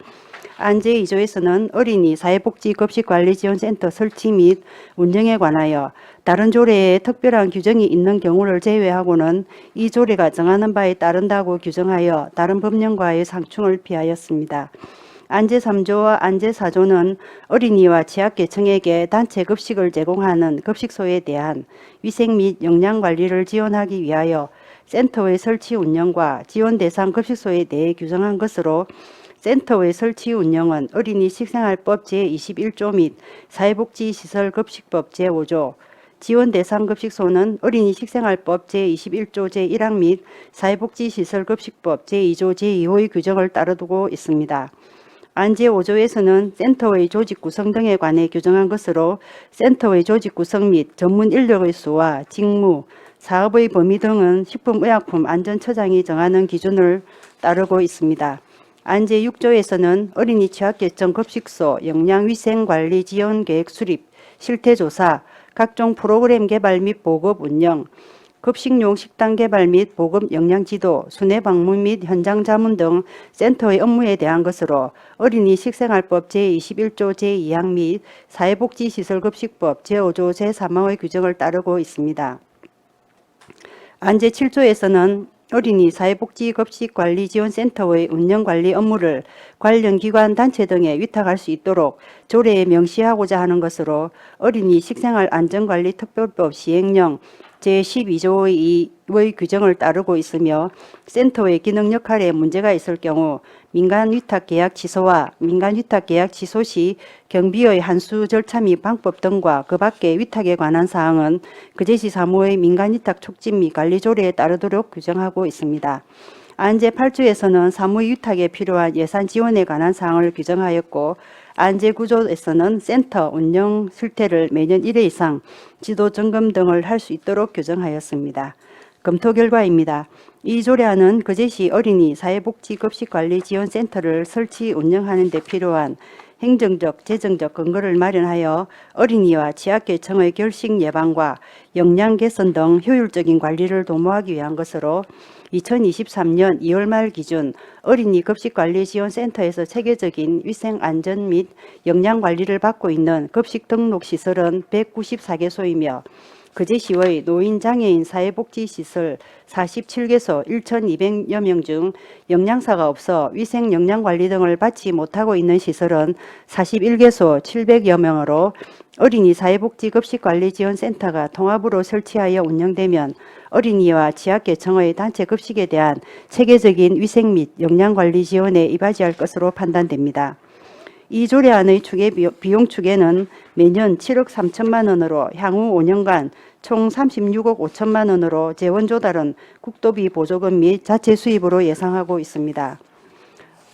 안제 2조에서는 어린이 사회복지 급식관리지원센터 설치 및 운영에 관하여 다른 조례에 특별한 규정이 있는 경우를 제외하고는 이 조례가 정하는 바에 따른다고 규정하여 다른 법령과의 상충을 피하였습니다. 안제 3조와 안제 4조는 어린이와 취약계층에게 단체 급식을 제공하는 급식소에 대한 위생 및 영양관리를 지원하기 위하여 센터의 설치 운영과 지원 대상 급식소에 대해 규정한 것으로 센터의 설치 운영은 어린이 식생활법 제21조 및 사회복지시설 급식법 제5조, 지원 대상 급식소는 어린이 식생활법 제21조 제1항 및 사회복지시설 급식법 제2조 제2호의 규정을 따르고 있습니다. 안제 5조에서는 센터의 조직 구성 등에 관해 규정한 것으로 센터의 조직 구성 및 전문 인력의 수와 직무, 사업의 범위 등은 식품의약품 안전처장이 정하는 기준을 따르고 있습니다. 안제 6조에서는 어린이 취약계층 급식소 영양위생관리 지원계획 수립, 실태조사, 각종 프로그램 개발 및 보급 운영, 급식용 식당 개발 및 보급 영양지도, 순회 방문 및 현장 자문 등 센터의 업무에 대한 것으로 어린이 식생활법 제21조 제2항 및 사회복지시설급식법 제5조 제3항의 규정을 따르고 있습니다. 안제 7조에서는 어린이 사회복지급식관리지원센터의 운영관리 업무를 관련 기관 단체 등에 위탁할 수 있도록 조례에 명시하고자 하는 것으로 어린이 식생활 안전관리 특별법 시행령 제12조의 규정을 따르고 있으며 센터의 기능 역할에 문제가 있을 경우 민간위탁계약 취소와 민간위탁계약 취소 시 경비의 환수 절차 및 방법 등과 그 밖의 위탁에 관한 사항은 거제시 사무의 민간위탁 촉진 및 관리 조례에 따르도록 규정하고 있습니다. 안제 8조에서는 사무의 위탁에 필요한 예산 지원에 관한 사항을 규정하였고 안제구조에서는 센터 운영 실태를 매년 1회 이상 지도 점검 등을 할 수 있도록 규정하였습니다. 검토 결과입니다. 이 조례안은 거제시 어린이 사회복지급식관리지원센터를 설치 운영하는 데 필요한 행정적, 재정적 근거를 마련하여 어린이와 취약계층의 결식 예방과 역량 개선 등 효율적인 관리를 도모하기 위한 것으로 2023년 2월 말 기준 어린이 급식관리지원센터에서 체계적인 위생안전 및 역량관리를 받고 있는 급식 등록 시설은 194개소이며 거제시의 노인장애인 사회복지시설 47개소 1,200여 명 중 영양사가 없어 위생 영양관리 등을 받지 못하고 있는 시설은 41개소 700여 명으로 어린이 사회복지급식관리지원센터가 통합으로 설치하여 운영되면 어린이와 취약계층의 단체 급식에 대한 체계적인 위생 및 영양관리 지원에 이바지할 것으로 판단됩니다. 이 조례안의 비용 추계는 매년 7억 3천만 원으로 향후 5년간 총 36억 5천만 원으로 재원 조달은 국도비 보조금 및 자체 수입으로 예상하고 있습니다.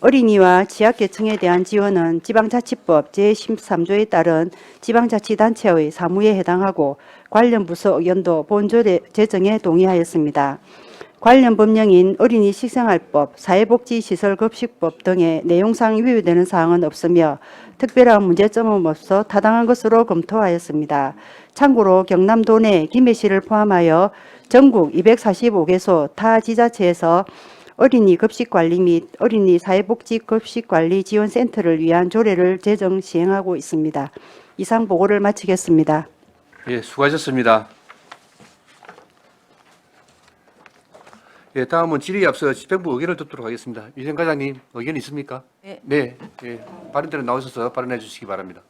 어린이와 취약계층에 대한 지원은 지방자치법 제13조에 따른 지방자치단체의 사무에 해당하고 관련 부서 의견도 본조례 제정에 동의하였습니다. 관련 법령인 어린이 식생활법, 사회복지시설급식법 등의 내용상 위배되는 사항은 없으며 특별한 문제점은 없어 타당한 것으로 검토하였습니다. 참고로 경남도 내 김해시를 포함하여 전국 245개소 타 지자체에서 어린이 급식관리 및 어린이 사회복지 급식관리 지원센터를 위한 조례를 제정 시행하고 있습니다. 이상 보고를 마치겠습니다. 예, 수고하셨습니다. 예, 다음은 질의에 앞서 집행부 의견을 듣도록 하겠습니다. 유생 과장님, 의견 있습니까? 네. 네, 예, 발언대로 나오셔서 발언해 주시기 바랍니다.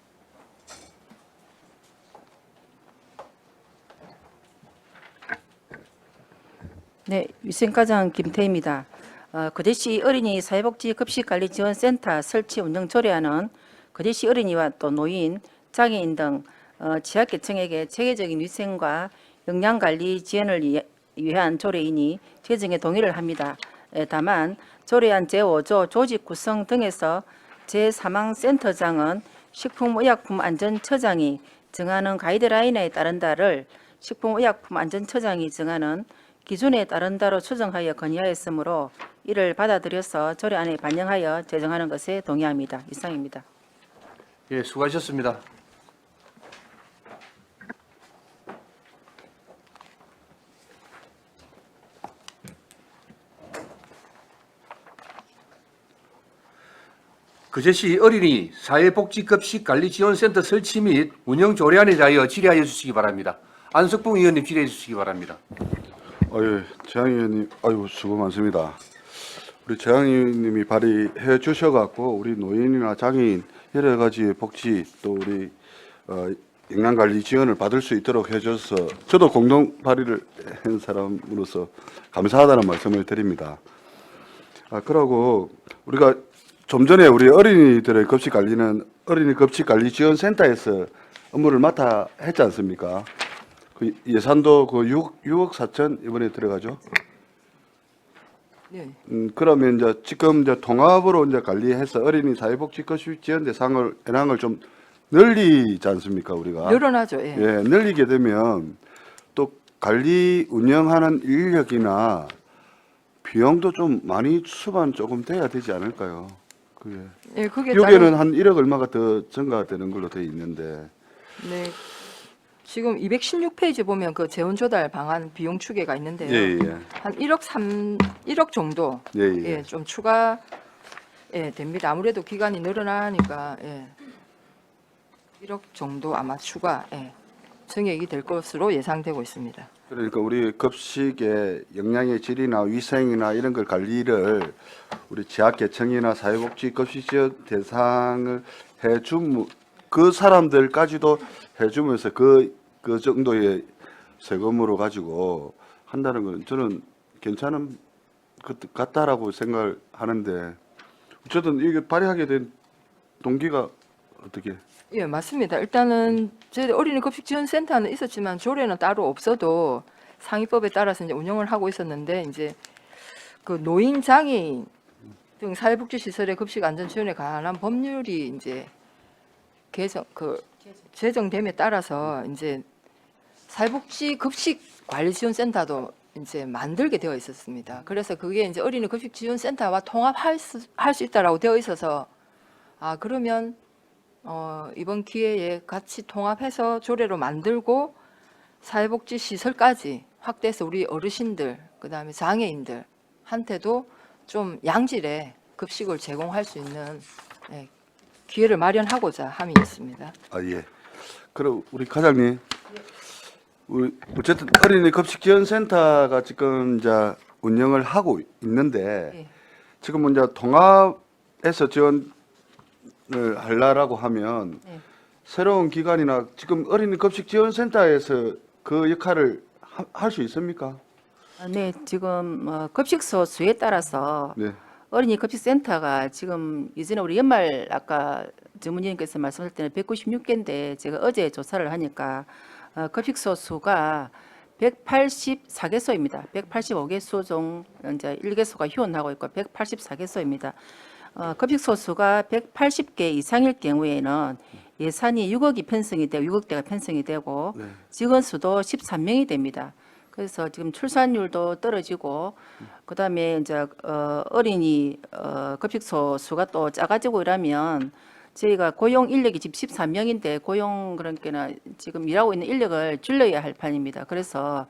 네, 위생과장 김태희입니다. 거제시 어린이 사회복지 급식관리지원센터 설치 운영 조례안은 거제시 어린이와 또 노인, 장애인 등 취약계층에게 체계적인 위생과 영양관리 지원을 위한 조례이니 제정에 동의를 합니다. 다만 조례안 제5조 조직 구성 등에서 제3항센터장은 식품의약품안전처장이 정하는 가이드라인에 따른다를 식품의약품안전처장이 정하는 기준에 따른다로 추정하여 건의하였으므로 이를 받아들여서 조례안에 반영하여 제정하는 것에 동의합니다. 이상입니다. 예, 수고하셨습니다. 거제시 어린이 사회복지급식관리지원센터 설치 및 운영 조례안에 대하여 질의하여 주시기 바랍니다. 안석봉 의원님 질의해 주시기 바랍니다. 재앙 의원님, 수고 많습니다. 우리 재앙 의원님이 발의해 주셔갖고 우리 노인이나 장애인 여러 가지 복지 또 우리 영양관리 지원을 받을 수 있도록 해줘서 저도 공동 발의를 한 사람으로서 감사하다는 말씀을 드립니다. 그러고 우리가 좀 전에 우리 어린이들의 급식 관리는 어린이 급식 관리 지원센터에서 업무를 맡아 했지 않습니까? 그 예산도 그 6억 4천 이번에 들어가죠. 네. 그러면 이제 지금 이제 통합으로 이제 관리해서 어린이 사회복지 급식 지원 대상을 현황을 좀 늘리지 않습니까 우리가? 늘어나죠. 예. 예, 늘리게 되면 또 관리 운영하는 인력이나 비용도 좀 많이 수반 조금 돼야 되지 않을까요? 그게. 예, 그게 여기에는 한 1억 얼마가 더 증가되는 걸로 돼 있는데. 네. 지금 216페이지 보면 그 재원 조달 방안 비용 추계가 있는데요. 예. 한 1억 정도 예. 좀 추가 됩니다. 아무래도 기간이 늘어나니까 1억 정도 아마 추가 증액이 될 것으로 예상되고 있습니다. 그러니까 우리 급식의 영양의 질이나 위생이나 이런 걸 관리를 우리 취약계층이나 사회복지 급식 지원 대상을 해줌 그 사람들까지도 해주면서 그 정도의 세금으로 가지고 한다는 건 저는 괜찮은 것 같다라고 생각을 하는데 어쨌든 이게 발의하게 된 동기가 어떻게? 예, 맞습니다. 일단은 저희 어린이 급식 지원센터는 있었지만 조례는 따로 없어도 상위법에 따라서 이제 운영을 하고 있었는데 이제 그 노인 장애인 등 사회복지 시설의 급식 안전 지원에 관한 법률이 이제 제정됨에 따라서 이제 사회복지 급식 관리 지원 센터도 이제 만들게 되어 있었습니다. 그래서 그게 이제 어린이 급식 지원 센터와 통합할 수 있다라고 되어 있어서 그러면 이번 기회에 같이 통합해서 조례로 만들고 사회복지 시설까지 확대해서 우리 어르신들 그다음에 장애인들한테도 좀 양질의 급식을 제공할 수 있는 기회를 마련하고자 함이 있습니다. 예. 그럼 우리 과장님, 우리 어쨌든 어린이 급식 지원 센터가 지금 이제 운영을 하고 있는데 예. 지금 이제 통합해서 지원을 하려고 하면 예. 새로운 기관이나 지금 어린이 급식 지원 센터에서 그 역할을 할 수 있습니까? 네, 지금 급식소 수에 따라서 네. 어린이 급식센터가 지금 이전에 우리 연말 아까 전문위원께서 말씀하실 때는 196개인데 제가 어제 조사를 하니까 급식소 수가 184개소입니다. 185개소 중 이제 1개소가 휴원하고 있고 184개소입니다. 급식소 수가 180개 이상일 경우에는 예산이 6억이 편성이 되고 6억대가 편성이 되고 네. 직원 수도 13명이 됩니다. 그래서 지금 출산율도 떨어지고 그다음에 이제 어린이 급식소 수가 또 작아지고 이러면 저희가 고용 인력이 지금 13명인데 고용 그러니까 지금 일하고 있는 인력을 줄여야 할 판입니다. 그래서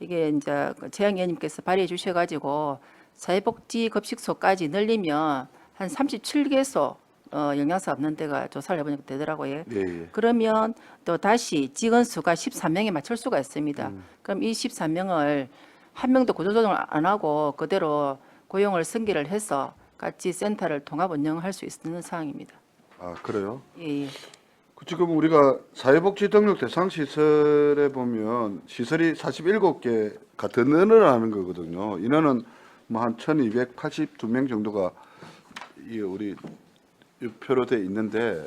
이게 이제 재양 의원님께서 발의해 주셔가지고 사회복지 급식소까지 늘리면 한 37개소 영양사 없는 데가 조사를 해보니까 되더라고요. 예. 그러면 또 다시 직원 수가 13명에 맞출 수가 있습니다. 그럼 이 13명을 한 명도 구조조정을 안 하고 그대로 고용을 승계를 해서 같이 센터를 통합 운영할 수 있는 상황입니다. 그래요? 예. 지금 우리가 사회복지 등록 대상 시설에 보면 시설이 47개가 더 늘어나는 거거든요. 인원은 뭐 한 1282명 정도가 우리 표로 돼 있는데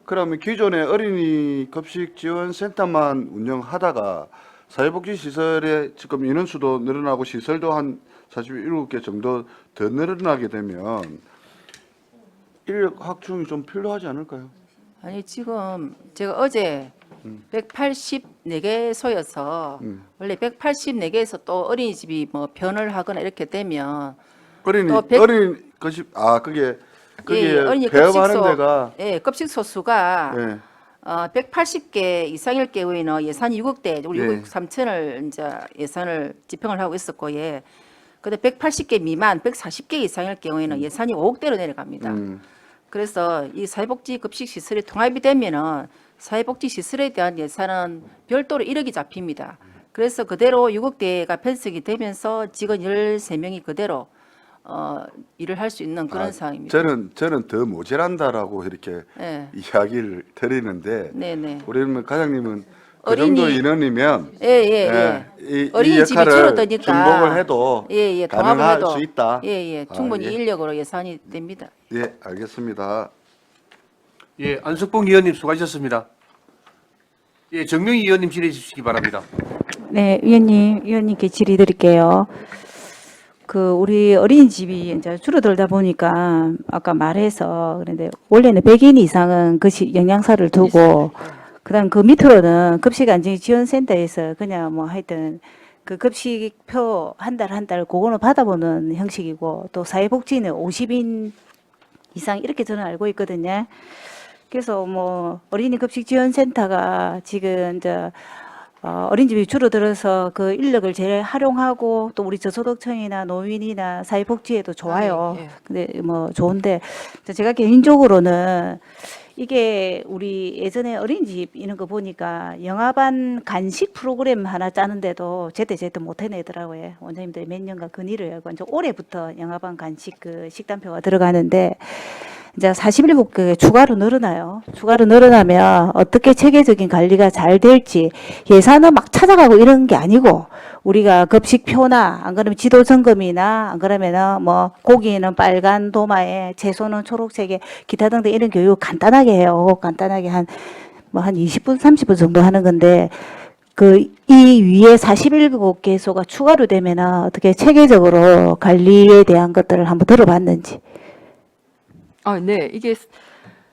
그러면 기존에 어린이 급식 지원 센터만 운영하다가 사회복지 시설에 지금 인원수도 늘어나고 시설도 한 47개 정도 더 늘어나게 되면 인력 확충이 좀 필요하지 않을까요? 아니 지금 제가 어제 184개소여서 원래 184개에서 또 어린이집이 뭐 변을 하거나 이렇게 되면 어린이 또 백- 어린 급식 그게 어린이 배업하는 급식소 데가 급식소 수가 예. 180개 이상일 경우에는 예산이 6억대, 우리 예. 6억 3천을 이제 예산을 집행을 하고 있었고, 예. 근데 180개 미만, 140개 이상일 경우에는 예산이 5억대로 내려갑니다. 그래서 이 사회복지 급식 시설이 통합이 되면은 사회복지 시설에 대한 예산은 별도로 1억이 잡힙니다. 그래서 그대로 6억대가 편성이 되면서 직원 13명이 그대로 일을 할 수 있는 그런 상황입니다. 저는 더 모자란다라고 이렇게 예. 이야기를 드리는데 네네. 우리는 과장님은 그 어린이- 정도 인원이면 이 이 어린이집이 역할을 줄어드니까 중복을 해도 통합을 가능할 해도 수 있다. 충분히 예. 인력으로 예산이 됩니다. 예, 알겠습니다. 예, 안석봉 의원님 수고하셨습니다. 예, 정명희 의원님 질의해 주시기 바랍니다. 네, 위원님께 질의드릴게요. 우리 어린이집이 이제 줄어들다 보니까 아까 말해서 그런데 원래는 100인 이상은 영양사를 두고 그다음 그 밑으로는 급식안정지원센터에서 그냥 뭐 하여튼 그 급식표 한 달 그거는 받아보는 형식이고 또 사회복지는 50인 이상 이렇게 저는 알고 있거든요. 그래서 뭐 어린이 급식지원센터가 지금 이제 어린이집이 줄어들어서 그 인력을 제일 활용하고 또 우리 저소득층이나 노인이나 사회복지에도 좋아요. 예. 근데 뭐 좋은데 제가 개인적으로는 이게 우리 예전에 어린이집 이런 거 보니까 영화반 간식 프로그램 하나 짜는데도 제때 못 해내더라고요. 원장님들이 몇 년간 건의를 하고 이제 올해부터 영화반 간식 그 식단표가 들어가는데 이제 47개 추가로 늘어나요. 추가로 늘어나면 어떻게 체계적인 관리가 잘 될지 예산은 막 찾아가고 이런 게 아니고 우리가 급식표나 안 그러면 지도 점검이나 안 그러면은 뭐 고기는 빨간 도마에 채소는 초록색에 기타 등등 이런 교육 간단하게 해요. 간단하게 한 20분 30분 정도 하는 건데 이 위에 47개소가 추가로 되면은 어떻게 체계적으로 관리에 대한 것들을 한번 들어봤는지. 네, 이게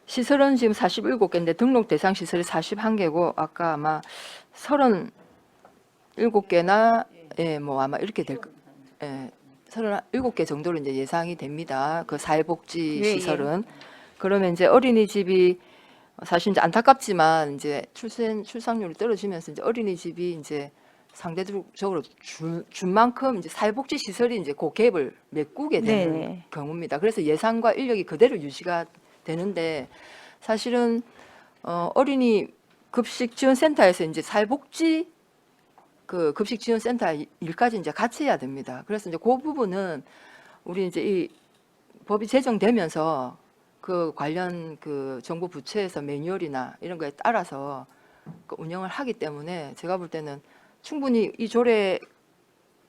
시설은 지금 47개인데 등록 대상 시설이 41개고 아까 아마 37개나 예, 뭐 아마 이렇게 될 거. 예. 37개 정도로 이제 예상이 됩니다. 그 사회복지 예, 예. 시설은. 그러면 이제 어린이집이 사실 이제 안타깝지만 이제 출산율이 떨어지면서 이제 어린이집이 이제 상대적으로 준 만큼 이제 사회복지 시설이 이제 그 갭을 메꾸게 되는 네. 경우입니다. 그래서 예산과 인력이 그대로 유지가 되는데 사실은 어린이 급식 지원 센터에서 이제 사회복지 그 급식 지원 센터 일까지 이제 같이 해야 됩니다. 그래서 이제 그 부분은 우리 이제 이 법이 제정되면서 그 관련 그 정부 부처에서 매뉴얼이나 이런 거에 따라서 그 운영을 하기 때문에 제가 볼 때는 충분히 이 조례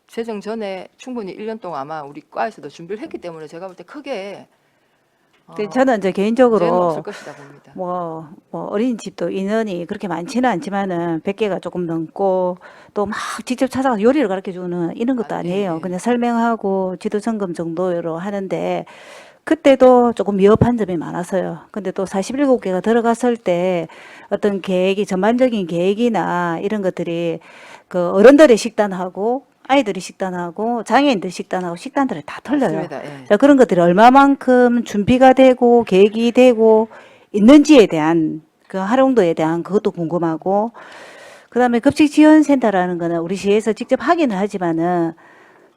제정 전에 충분히 1년 동안 아마 우리 과에서도 준비를 했기 때문에 제가 볼 때 크게 근데 저는 이제 문제는 개인적으로 없을 것이다 봅니다. 뭐 어린이집도 인원이 그렇게 많지는 않지만은 100개가 조금 넘고 또 막 직접 찾아가서 요리를 가르쳐 주는 이런 것도 아, 아니에요. 네. 그냥 설명하고 지도 점검 정도로 하는데 그때도 조금 미흡한 점이 많았어요. 근데 또 47개가 들어갔을 때 어떤 계획이 전반적인 계획이나 이런 것들이 그 어른들의 식단하고 아이들의 식단하고 장애인들 식단하고 식단들이 다 틀려요. 맞습니다. 예. 자, 그런 것들이 얼마만큼 준비가 되고 계획이 되고 있는지에 대한 그 활용도에 대한 그것도 궁금하고 그다음에 급식 지원 센터라는 거는 우리 시에서 직접 하기는 하지만은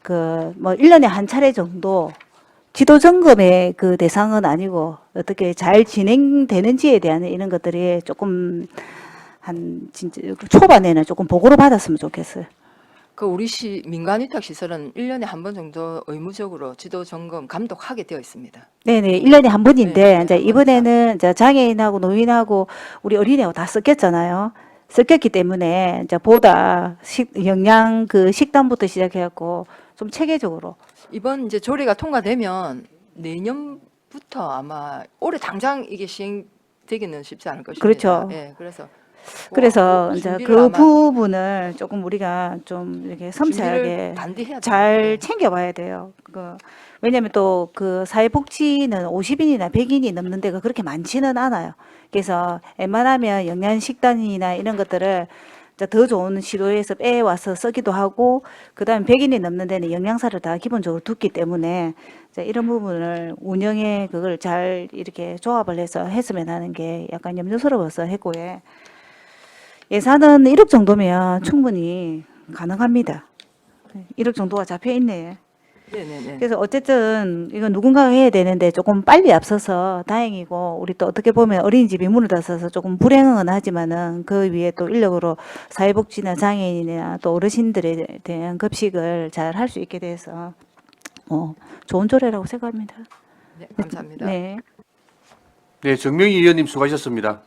그 뭐 1년에 한 차례 정도 지도 점검의 그 대상은 아니고 어떻게 잘 진행되는지에 대한 이런 것들이 조금 한 진짜 초반에는 조금 보고를 받았으면 좋겠어요. 그 우리 시 민간 위탁 시설은 1년에 한 번 정도 의무적으로 지도 점검 감독하게 되어 있습니다. 네네, 1년에 한 번인데, 네, 이제 한 이번에는 이제 장애인하고 노인하고 우리 어린이하고 다 섞였잖아요. 섞였기 때문에 이제 보다 영양 그 식단부터 시작해갖고 좀 체계적으로. 이번 이제 조례가 통과되면 내년부터 아마 올해 당장 이게 시행되기는 쉽지 않을 것입니다. 그렇죠. 예, 그래서 그래서 이제 준비를 그 아마 부분을 조금 우리가 좀 이렇게 섬세하게 준비를 반드시 해야 잘 됩니다. 챙겨봐야 돼요. 왜냐하면 또 그 사회복지는 50인이나 100인이 넘는 데가 그렇게 많지는 않아요. 그래서 웬만하면 영양식단이나 이런 것들을 이제 더 좋은 시도에서 빼와서 쓰기도 하고 그다음에 100인이 넘는 데는 영양사를 다 기본적으로 두기 때문에 이제 이런 부분을 운영에 그걸 잘 이렇게 조합을 해서 했으면 하는 게 약간 염려스러워서 했고요. 예산은 1억 정도면 충분히 가능합니다. 1억 정도가 잡혀 있네. 네네네. 그래서 어쨌든 이건 누군가가 해야 되는데 조금 빨리 앞서서 다행이고 우리 또 어떻게 보면 어린이집이 문을 닫아서 조금 불행은 하지만은 그 위에 또 인력으로 사회복지나 장애인이나 또 어르신들에 대한 급식을 잘 할 수 있게 돼서 좋은 조례라고 생각합니다. 네, 감사합니다. 네. 네, 정명희 의원님 수고하셨습니다.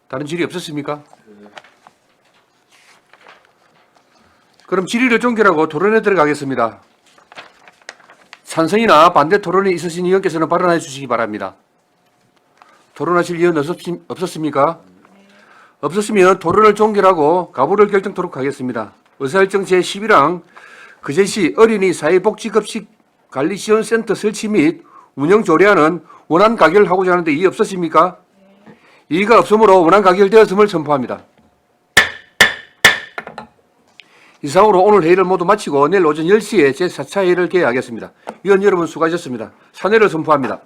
다른 질의 없었습니까? 그럼 질의를 종결하고 토론에 들어가겠습니다. 찬성이나 반대 토론이 있으신 의원께서는 발언해 주시기 바랍니다. 토론하실 의원 없었습니까? 없었으면 토론을 종결하고 가부를 결정토록 하겠습니다. 의사일정 제11항 그제시 어린이 사회복지급식관리지원센터 설치 및 운영 조례안은 원안 가결하고자 하는데 이의 없었습니까? 이의가 없으므로 원안 가결되었음을 선포합니다. 이상으로 오늘 회의를 모두 마치고 내일 오전 10시에 제4차 회의를 개회하겠습니다. 위원 여러분 수고하셨습니다. 사내를 선포합니다.